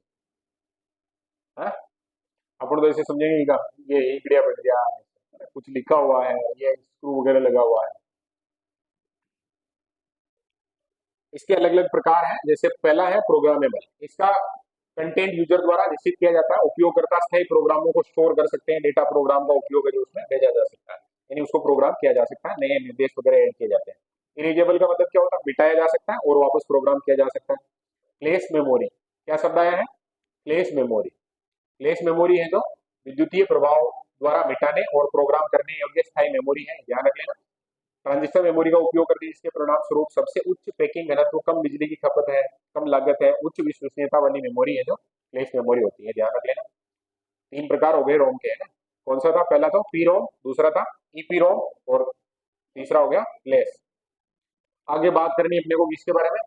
हाँ? अपन तो इसे समझेंगे का ये इंग्रिया बन गया, कुछ लिखा हुआ है, ये स्क्रू वगैरह लगा हुआ है। इसके अलग अलग प्रकार हैं, जैसे पहला है प्रोग्रामेबल, इसका कंटेंट यूजर द्वारा निश्चित किया जाता है, उपयोगकर्ता स्थायी प्रोग्रामों को स्टोर कर सकते हैं, डेटा प्रोग्राम का उपयोग है जो उसमें भेजा जा सकता है, यानी उसको प्रोग्राम किया जा सकता है, नए निर्देश वगैरह ऐड किए जाते हैं। इरेजेबल का मतलब क्या होता है, मिटाया जा सकता है और वापस प्रोग्राम किया जा सकता है। प्लेस मेमोरी, क्या शब्द आया है, प्लेस मेमोरी, प्लेस मेमोरी है जो विद्युतीय प्रभाव द्वारा मिटाने और प्रोग्राम करने योग्य स्थायी मेमोरी है, ध्यान रख लेना। ट्रांजिस्टर मेमोरी का उपयोग करते हैं, इसके परिणाम स्वरूप सबसे उच्च पैकिंग घनत्व, कम बिजली की खपत है, कम लागत है, उच्च विश्वसनीयता वाली मेमोरी है जो फ्लैश मेमोरी होती है, ध्यान रख लेना। तीन प्रकार हो गए रोम के, है ना, कौन सा था, पहला था पी रोम, दूसरा था ईपी रोम, और तीसरा हो गया फ्लैश। आगे बात करनी है अपने को किसके बारे में,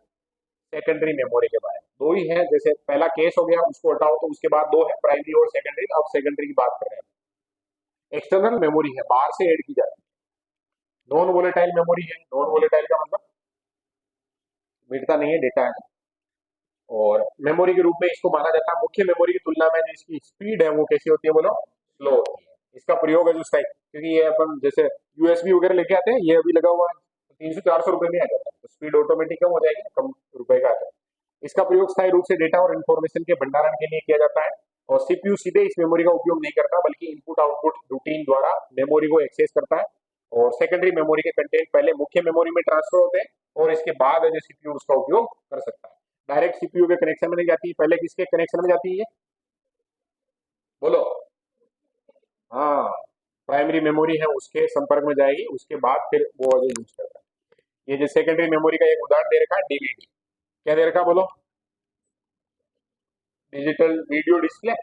सेकेंडरी मेमोरी के बारे में। दो ही है, जैसे पहला केस हो गया उसको हटाओ तो उसके बाद दो है, प्राइमरी और सेकेंडरी, अब सेकेंडरी की बात कर रहे हैं। एक्सटर्नल मेमोरी है, बाहर से ऐड की जाती है। नॉन वोलेटाइल मेमोरी है, नॉन वोलेटाइल का मतलब मिटता नहीं है, डेटा है, और मेमोरी के रूप में इसको माना जाता है। मुख्य मेमोरी की तुलना में जो इसकी स्पीड है वो कैसी होती है बोलो, स्लो होती है। इसका प्रयोग है जो स्टाइल, क्योंकि ये अपन जैसे यूएसबी वगैरह लेके आते हैं, ये अभी लगा हुआ है तो 300-400 रुपए में आ जाता है, तो स्पीड ऑटोमेटिक कम हो जाएगी, कम रुपए का आता है। इसका प्रयोग स्थायी रूप से डेटा और इन्फॉर्मेशन के भंडारण के लिए किया जाता है, और सीपीयू सीधे इस मेमोरी का उपयोग नहीं करता बल्कि इनपुट आउटपुट रूटीन द्वारा मेमोरी को एक्सेस करता है। और सेकेंडरी मेमोरी के कंटेंट पहले मुख्य मेमोरी में ट्रांसफर होते हैं, और इसके बाद जो सीपीयू उसका उपयोग कर सकता है। डायरेक्ट सीपीयू के कनेक्शन में नहीं जाती है, पहले किसके कनेक्शन में जाती है बोलो, हाँ, प्राइमरी मेमोरी है उसके संपर्क में जाएगी, उसके बाद फिर वो जो यूज करता है। ये जो सेकेंडरी मेमोरी का एक उदाहरण दे रखा है, डीवीडी, क्या दे रखा है बोलो, digital video display.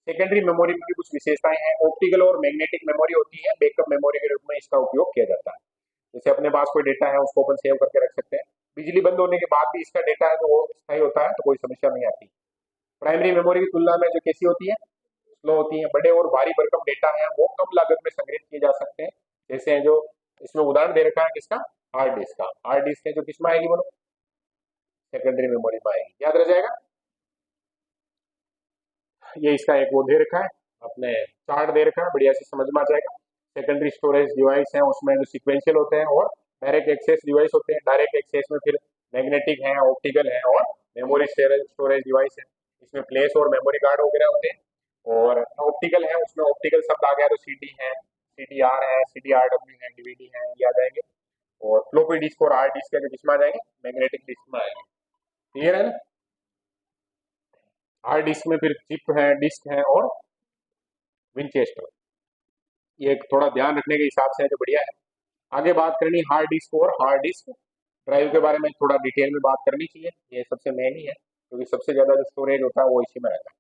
Secondary memory में भी कुछ विशेषताएं हैं, ऑप्टिकल और मैग्नेटिक मेमोरी होती है, बैकअप मेमोरी के रूप में इसका उपयोग किया जाता है। जैसे अपने पास कोई डेटा है उसको अपन सेव करके रख सकते हैं, बिजली बंद होने के बाद भी इसका डेटा है तो वो स्थायी होता है, तो कोई समस्या नहीं आती। प्राइमरी मेमोरी की तुलना में जो कैसी होती है, स्लो होती है। बड़े और भारी भरकम डेटा है वो कम लागत में संग्रहित किए जा सकते हैं, जैसे जो इसमें उदाहरण दे रखा है किसका, हार्ड डिस्क का। हार्ड डिस्क है जो किसमें आएगी बोलो, सेकेंडरी मेमोरी में आएगी, याद रह जाएगा। ये इसका एक वो दे रखा है, अपने चार्ट दे रखा है, बढ़िया से समझ में आ जाएगा। सेकेंडरी स्टोरेज डिवाइस है उसमें जो सिक्वेंशियल होते हैं, और डायरेक्ट एक्सेस डिवाइस होते हैं। डायरेक्ट एक्सेस में फिर मैग्नेटिक है, ऑप्टिकल है, और मेमोरी स्टोरेज डिवाइस है, इसमें प्लेस और मेमोरी कार्ड वगैरह होते हैं। और ऑप्टिकल है उसमें ऑप्टिकल शब्द आ गया तो सीडी है, सीडीआर है, सीडीआरडब्ल्यू है, डीवीडी है, ये आ जाएंगे। और फ्लोपी डिस्क और हार्ड डिस्क है जो किसमें आ जाएंगे, मैग्नेटिक डिस्क में आएंगे, क्लियर है ना। हार्ड डिस्क में फिर चिप है, डिस्क है, और विंचेस्टर, ये थोड़ा ध्यान रखने के हिसाब से है जो बढ़िया है। आगे बात करनी हार्ड डिस्क और हार्ड डिस्क ड्राइव के बारे में थोड़ा डिटेल में बात करनी चाहिए, ये सबसे मेन ही है, क्योंकि सबसे ज्यादा जो स्टोरेज होता है वो इसी में रहता है।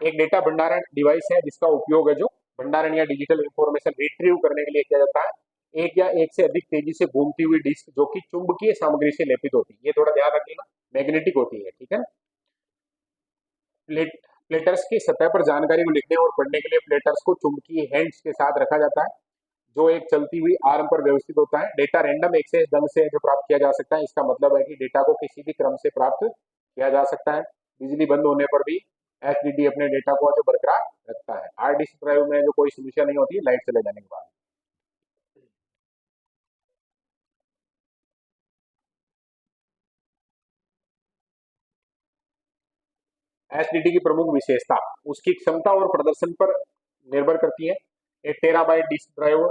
एक डेटा भंडारण डिवाइस है जिसका उपयोग है जो भंडारण या डिजिटल इंफॉर्मेशन रिट्रीव करने के लिए किया जाता है। एक या एक से अधिक तेजी से घूमती हुई डिस्क जो कि चुंबकीय सामग्री से लेपित होती है, ये थोड़ा ध्यान रखिएगा, मैग्नेटिक होती है, ठीक है ना। प्लेट प्लेटर्स की सतह पर जानकारी को लिखने और पढ़ने के लिए प्लेटर्स को चुंबकीय हैंड्स के साथ रखा जाता है जो एक चलती हुई आर्म पर व्यवस्थित होता है। डेटा रैंडम एक्सेस ढंग से जो प्राप्त किया जा सकता है, इसका मतलब है कि डेटा को किसी भी क्रम से प्राप्त किया जा सकता है। बिजली बंद होने पर भी एचडीडी अपने डेटा को जो बरकरार रखता है। हार्ड डिस्क ड्राइव में जो कोई समस्या नहीं होती लाइट चले जाने के बाद। एचडीडी की प्रमुख विशेषता उसकी क्षमता और प्रदर्शन पर निर्भर करती है। एक टेराबाइट डिस्क ड्राइव,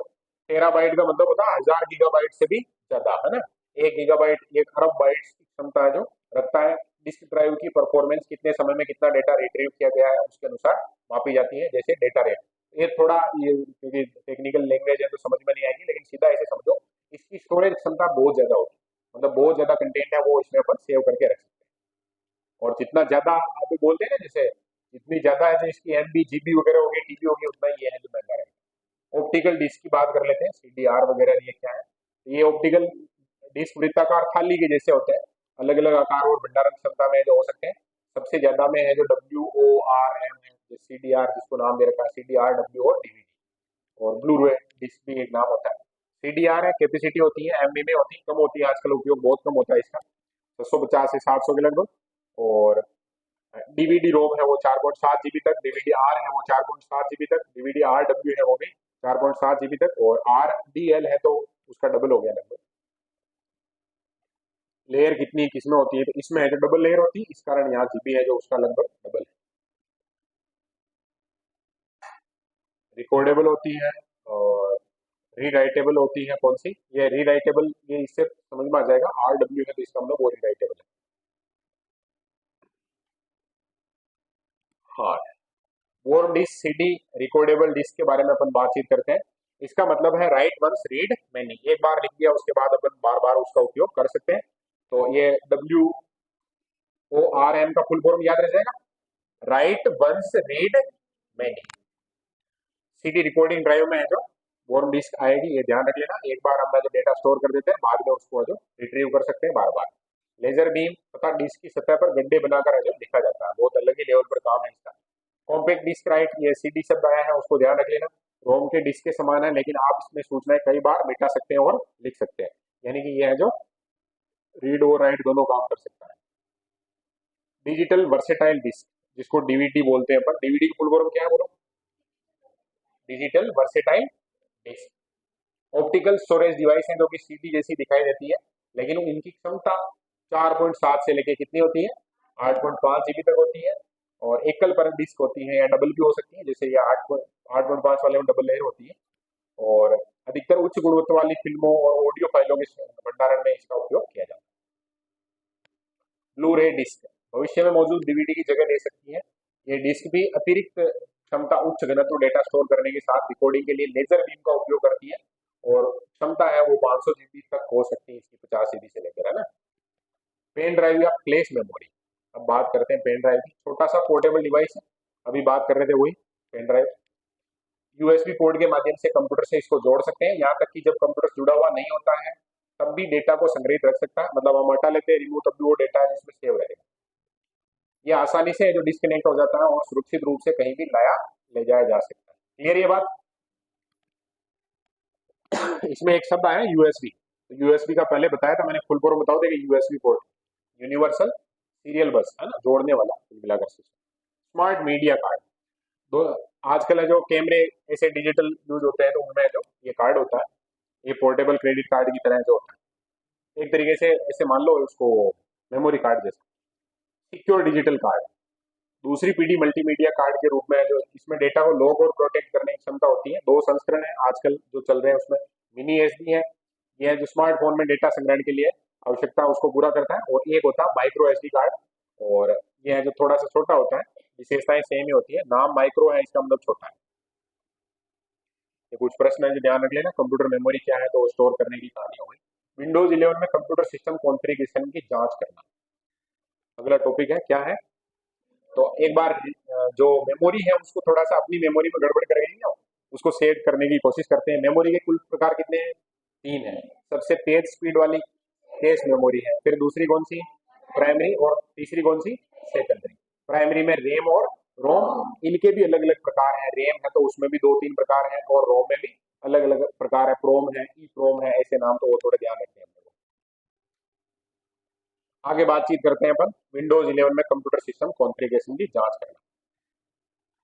टेराबाइट का मतलब होता है 1000 गीगाबाइट से भी ज्यादा, है ना। 1 गीगाबाइट 1 अरब बाइट की क्षमता है जो रखता है। डिस्क ड्राइव की परफॉर्मेंस कितने समय में कितना डेटा रिट्रीव किया गया है उसके अनुसार मापी जाती है, जैसे डेटा रेट। ये थोड़ा ये क्योंकि टेक्निकल लैंग्वेज है तो समझ में नहीं आएगी, लेकिन सीधा ऐसे समझो, इसकी स्टोरेज क्षमता बहुत ज्यादा होती है, मतलब बहुत ज्यादा कंटेंट है वो इसमें अपन सेव करके रख सकते हैं। और जितना ज्यादा आप भी बोलते हैं ना, जैसे जितनी ज्यादा है जो इसकी एमबी जीबी वगैरह होगी टीबी होगी उतना ही ये है जो महंगा है। ऑप्टिकल डिस्क की बात कर लेते हैं, सीडीआर वगैरह ये क्या है। ये ऑप्टिकल डिस्क वृत्ताकार थाली के जैसे होते हैं, अलग अलग आकार और भंडारण क्षमता में जो हो सकते हैं। सबसे ज्यादा में है जो WORM है, सी डी आर जिसको नाम दे रखा है CDR डब्ल्यू और डीवीडी। और ब्लू रे डिस्क भी एक नाम होता है। CDR है कैपेसिटी होती है, एमबी में होती है, कम होती है, आजकल उपयोग बहुत कम होता है इसका, 650 से 700 के लगभग। और डीवीडी रोम है वो 4.7 जीबी तक, डीवीडी आर है वो 4.7 जीबी तक, डीवीडी आर डब्ल्यू है वो भी 4.7 जीबी तक, और आर डी एल है तो उसका डबल हो गया लगभग। लेयर कितनी किसमें होती है, तो इसमें है जो डबल लेयर होती है, इस कारण यहाँ जीबी है जो उसका लगभग डबल है। रिकॉर्डेबल होती है और रीराइटेबल होती है। कौन सी, ये रीराइटेबल, ये इससे समझ में आ जाएगा, आर डब्ल्यू है तो इसका मतलब वो रीराइटेबल है। हाँ, WORM disc CD recordable disc के बारे में अपन बातचीत करते हैं। इसका मतलब है राइट वंस रीड मैनी, एक बार लिख दिया उसके बाद अपन बार बार उसका उपयोग कर सकते हैं। तो ये WORM का फुल फॉर्म याद रह जाएगा, write once read many. CD recording drive में है जो वॉर्म डिस्क आएगी, ये ध्यान रख लेना। एक बार हम जो डेटा स्टोर कर देते हैं बाद में उसको जो रिट्रीव कर सकते हैं बार बार। लेजर बीम तथा डिस्क की सतह पर गड्ढे बनाकर जो लिखा जाता है, बहुत अलग ही लेवल पर काम है इसका। कॉम्पैक्ट डिस्क राइट, ये सीडी शब्द आया है उसको ध्यान रख लेना। रोम के डिस्क के समान है, लेकिन आप इसमें सूचनाएं कई बार मिटा सकते हैं और लिख सकते हैं, यानी कि यह है जो रीड और राइट दोनों काम कर सकता है। डिजिटल वर्सेटाइल डिस्क, जिसको डीवीडी बोलते हैं, पर डीवीडी की फुल फॉर्म क्या है बोलो, digital versatile disc. Optical storage device है जो कि सीडी जैसी दिखाई देती है, लेकिन इनकी क्षमता 4.7 से लेके कितनी होती है, 8.5 जीबी तक होती है। और एकल परत डिस्क होती है या डबल भी हो सकती है, जैसे ये 8.5 वाले में डबल लेयर होती है। और अधिकतर उच्च गुणवत्ता वाली फिल्मों और ऑडियो फाइलों के भंडारण में इसका उपयोग किया जाता है। ब्लू रे डिस्क भविष्य में मौजूद डीवीडी की जगह ले सकती है। ये डिस्क भी अतिरिक्त क्षमता उच्च घनत्व डेटा स्टोर करने के साथ रिकॉर्डिंग के लिए लेजर बीम का उपयोग करती है, और क्षमता है वो 500 जीबी तक हो सकती है इसकी, 50 जीबी से लेकर, है ना। पेन ड्राइव या फ्लैश मेमोरी, अब बात करते हैं पेन ड्राइव की। छोटा सा पोर्टेबल डिवाइस है, अभी बात कर रहे थे वही पेन ड्राइव। यूएसबी पोर्ट के माध्यम से कंप्यूटर से इसको जोड़ सकते हैं, यहाँ तक कि जब कंप्यूटर जुड़ा हुआ नहीं होता है तब भी डेटा को संग्रहित रख सकता है, मतलब हम हटा लेते हैं रिमूव तब भी वो डेटा इसमें सेव रहेगा। ये आसानी से जो डिस्कनेक्ट हो जाता है और सुरक्षित रूप से कहीं भी लाया ले जाया जा सकता है। क्लियर ये बात। इसमें एक शब्द आया यूएसबी, तो यूएसबी का पहले बताया था मैंने, फुल फॉर्म बताओ देगा, यूएसबी पोर्ट यूनिवर्सल सीरियल बस, है ना, जोड़ने वाला मिलाकर सिस्टम। स्मार्ट मीडिया कार्ड, दो आजकल है जो कैमरे ऐसे डिजिटल यूज होते हैं तो उनमें जो ये कार्ड होता है, ये पोर्टेबल क्रेडिट कार्ड की तरह जो होता है, एक तरीके से ऐसे मान लो उसको मेमोरी कार्ड जैसा। सिक्योर डिजिटल कार्ड, दूसरी पीढ़ी मल्टीमीडिया कार्ड के रूप में है जो इसमें डेटा को लॉक और प्रोटेक्ट करने की क्षमता होती है। दो संस्करण है आजकल जो चल रहे हैं उसमें, मिनी एसडी है, ये है जो स्मार्टफोन में डेटा संग्रहण के लिए आवश्यकता उसको पूरा करता है, और एक होता है माइक्रो एसडी कार्ड, और ये है जो थोड़ा सा छोटा होता है, विशेषताएं सेम ही होती है, नाम माइक्रो है इसका मतलब छोटा है। ये कुछ प्रश्न है जो ध्यान रख लेना, कंप्यूटर मेमोरी क्या है तो स्टोर करने की कहानी हो गई। विंडोज 11 में कंप्यूटर सिस्टम कॉन्फ़िगरेशन की जांच करना। अगला टॉपिक है क्या है, तो एक बार जो मेमोरी है उसको थोड़ा सा अपनी मेमोरी में गड़बड़ करेंगे और उसको सेट करने की कोशिश करते हैं। मेमोरी के कुल प्रकार कितने हैं, तीन है। सबसे तेज स्पीड वाली कैश मेमोरी है, फिर दूसरी कौन सी, प्राइमरी, और तीसरी कौन सी, सेकेंडरी। प्राइमरी में रैम और रोम, इनके भी अलग अलग प्रकार हैं। रैम है तो उसमें भी दो तीन प्रकार हैं, और रोम में भी अलग अलग प्रकार है। प्रोम है, ई प्रोम है, ऐसे नाम तो वो थोड़े ध्यान रखते हैं। आगे बातचीत करते हैं अपन विंडोज 11 में कंप्यूटर सिस्टम कॉन्फ़िगरेशन की जांच करना।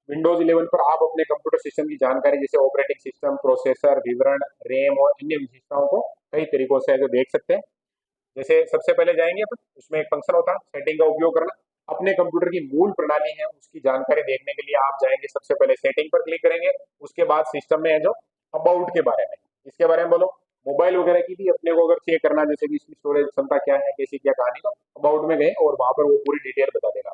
विंडोज 11 पर आप अपने कंप्यूटर सिस्टम की जानकारी जैसे ऑपरेटिंग सिस्टम, प्रोसेसर, विवरण, रैम और अन्य विशेषताओं को कई तरीकों से जो देख सकते हैं। जैसे सबसे पहले जाएंगे अपन, उसमें एक फंक्शन होता है सेटिंग का उपयोग करना। अपने कंप्यूटर की मूल प्रणाली है उसकी जानकारी देखने के लिए आप जाएंगे, सबसे पहले सेटिंग पर क्लिक करेंगे। उसके बाद सिस्टम में है जो अबाउट के बारे में, इसके बारे में बोलो। मोबाइल वगैरह की भी अपने को अगर चेक करना, जैसे कि इसकी स्टोरेज क्षमता क्या है, कैसी क्या कहानी, तो अबाउट में गए और वहां पर वो पूरी डिटेल बता देगा।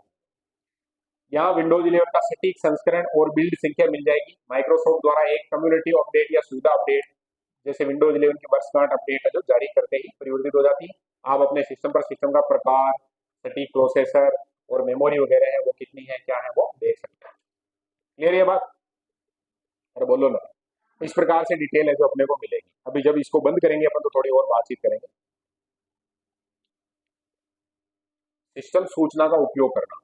यहाँ विंडोज 11 का सटीक संस्करण और बिल्ड संख्या मिल जाएगी। माइक्रोसॉफ्ट द्वारा एक कम्युनिटी अपडेट या सुविधा अपडेट, जैसे विंडोज 11 की वर्षगांठ अपडेट है जो जारी करते ही परिवर्तित हो जाती है। आप अपने सिस्टम पर सिस्टम का प्रकार, सटीक प्रोसेसर और मेमोरी वगैरह है वो कितनी है क्या है वो देख सकते हैं। क्लियर ये बात, अरे बोलो ना। इस प्रकार से डिटेल है जो अपने को मिलेगी। अभी जब इसको बंद करेंगे अपन तो थोड़ी और बातचीत करेंगे। सिस्टम सूचना का उपयोग करना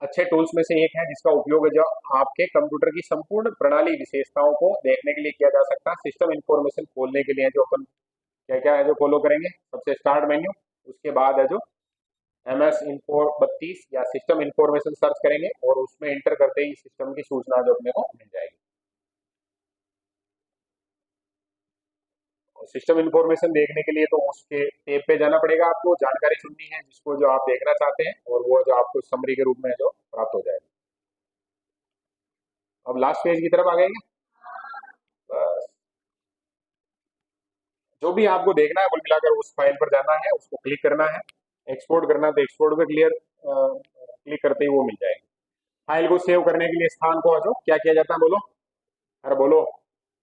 अच्छे टूल्स में से एक है जिसका उपयोग है जो आपके कंप्यूटर की संपूर्ण प्रणाली विशेषताओं को देखने के लिए किया जा सकता है। सिस्टम इंफॉर्मेशन खोलने के लिए जो अपन क्या क्या है जो फॉलो करेंगे, सबसे स्टार्ट मेन्यू, उसके बाद है जो MS इंफो 32 या सिस्टम इंफॉर्मेशन सर्च करेंगे और उसमें इंटर करते ही सिस्टम की सूचना जो अपने को मिल जाएगी। सिस्टम इंफॉर्मेशन देखने के लिए तो उसके टेब पे जाना पड़ेगा, आपको जानकारी चुननी है जिसको जो आप देखना चाहते हैं और वो जो आपको समरी के रूप में जो प्राप्त हो जाएगा। अब लास्ट पेज की तरफ आ गए। बस जो भी आपको देखना है कुल मिलाकर उस फाइल पर जाना है, उसको क्लिक करना है। एक्सपोर्ट करना है तो एक्सपोर्ट पे क्लियर क्लिक करते ही वो मिल जाएगी। फाइल को सेव करने के लिए स्थान को जो क्या किया जाता है बोलो, अरे बोलो,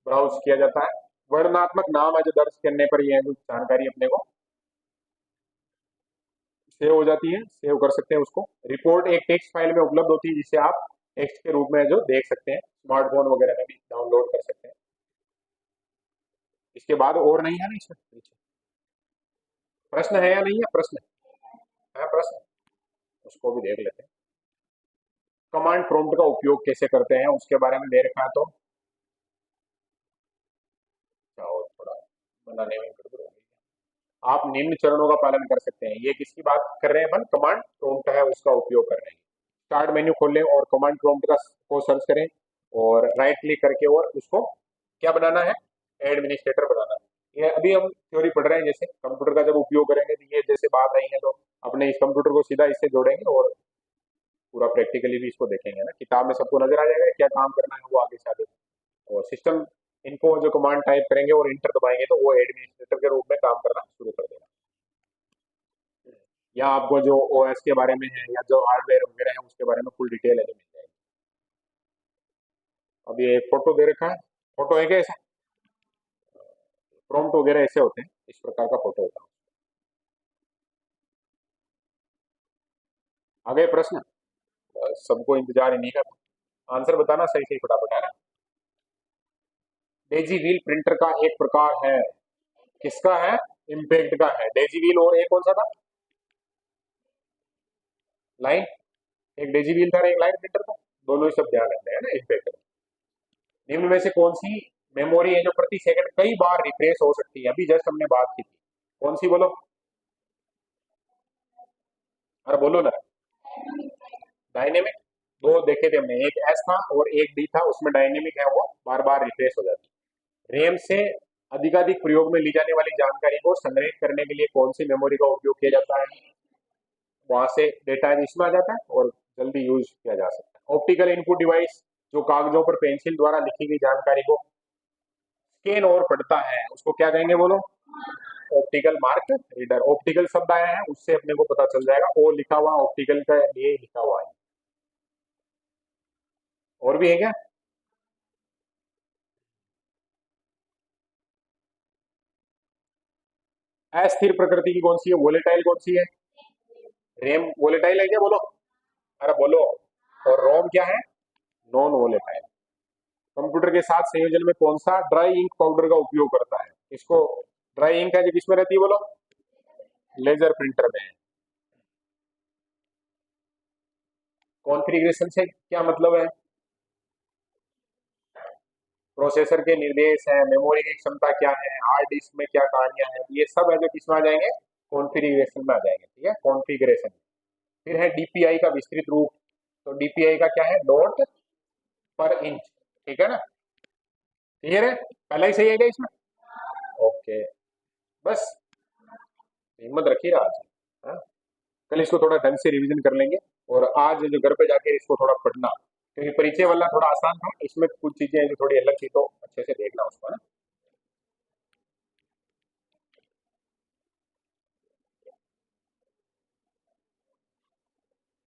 ब्राउज किया जाता है। वर्णनात्मक नाम है जो दर्ज करने पर ये जानकारी अपने को सेव हो जाती है, सेव कर सकते हैं उसको। रिपोर्ट एक टेक्स्ट फाइल में उपलब्ध होती है जिसे आप टेक्स्ट के रूप में जो देख सकते हैं, स्मार्टफोन वगैरह में भी डाउनलोड कर सकते हैं। इसके बाद और नहीं है ना इसमें नीचे प्रश्न है या नहीं है, प्रश्न है प्रश्न, उसको भी देख लेते हैं। कमांड प्रॉम्प्ट का उपयोग कैसे करते हैं उसके बारे में दे रखा है, तो क्या और थोड़ा बनाने में गड़बड़ हो गई। आप निम्न चरणों का पालन कर सकते हैं। ये किसकी बात कर रहे हैं अपन, कमांड प्रॉम्प्ट है उसका उपयोग कर रहे हैं। स्टार्ट मेन्यू खोल लें और कमांड प्रॉम्प्ट का को सर्च करें और राइट क्लिक करके और उसको क्या बनाना है, एडमिनिस्ट्रेटर बनाना है। ये अभी हम थ्योरी पढ़ रहे हैं, जैसे कंप्यूटर का जब उपयोग करेंगे तो ये जैसे बात आई है तो अपने इस कंप्यूटर को सीधा इससे जोड़ेंगे और पूरा प्रैक्टिकली भी इसको देखेंगे ना। किताब में सबको नजर आ जाएगा क्या काम करना है वो आगे से आगे। और सिस्टम इनको जो कमांड टाइप करेंगे और इंटर दबाएंगे तो वो एडमिनिस्ट्रेटर के रूप में काम करना शुरू कर देगा। या आपको जो OS के बारे में है या जो हार्डवेयर वगैरह है उसके बारे में फुल डिटेल है जो मिल जाएगी। अब ये फोटो दे रखा है, फोटो है क्या ऐसा, प्रॉम्प्ट वगैरह ऐसे होते हैं, इस प्रकार का फोटो होता है। आगे प्रश्न, बस सबको इंतजार ही नहीं करना, आंसर बताना सही सही फटाफट है ना। डेजी व्हील प्रिंटर का एक प्रकार है, किसका है, इम्पैक्ट का है। डेजी व्हील और एक कौन सा था, लाइन, एक डेजी व्हील था और एक लाइन प्रिंटर था, दोनों ही सब ध्यान रखते हैं ना इम्पैक्ट। निम्न में से कौन सी मेमोरी है जो प्रति सेकंड कई बार रिफ्रेश हो सकती है, अभी जस्ट हमने बात की थी, कौन सी बोलो, अरे बोलो ना। डायनेमिक, दो देखे थे हमने, एक एस था और एक डी था, उसमें डायनेमिक है वो बार बार रिफ्रेश हो जाती है। रैम से अधिकाधिक प्रयोग में ली जाने वाली जानकारी को संग्रहित करने के लिए कौन सी मेमोरी का उपयोग किया जाता है, वहां से डेटा इसमें आ जाता है और जल्दी यूज किया जा सकता है। ऑप्टिकल इनपुट डिवाइस जो कागजों पर पेंसिल द्वारा लिखी गई जानकारी को स्कैन और पढ़ता है उसको क्या कहेंगे बोलो, ऑप्टिकल मार्क रीडर। ऑप्टिकल शब्द आया है उससे अपने को पता चल जाएगा, ओ लिखा हुआ ऑप्टिकल का लिए लिखा हुआ है। और भी है क्या, अस्थिर प्रकृति की कौन सी है, वोलेटाइल कौन सी है, रेम वोलेटाइल है क्या, बोलो, अरे बोलो। और रोम क्या है, नॉन वोलेटाइल। कंप्यूटर के साथ संयोजन में कौन सा ड्राई इंक पाउडर का उपयोग करता है, इसको ड्राई इंक है जो किसमें रहती है, बोलो, लेजर प्रिंटर में। कॉन्फ़िगरेशन से क्या मतलब है, प्रोसेसर के निर्देश है, मेमोरी की क्षमता क्या है, हार्ड डिस्क में क्या कहानियां हैं, ये सब है जो किसमें आ जाएंगे, कॉन्फ़िगरेशन में आ जाएंगे, ठीक है, कॉन्फ़िगरेशन। फिर है डीपीआई का विस्तृत रूप, तो डीपीआई का क्या है, डॉट पर इंच, ठीक है ना, क्लियर है, पहला ही सही है क्या इसमें, ओके, बस हिम्मत रखिए आज, हाँ? कल इसको थोड़ा ढंग से रिवीजन कर लेंगे, और आज जो घर पे जाके इसको थोड़ा पढ़ना, क्योंकि परिचय वाला थोड़ा आसान था, इसमें कुछ चीजें जो थोड़ी अलग थी, तो अच्छे से देखना उसको, है ना।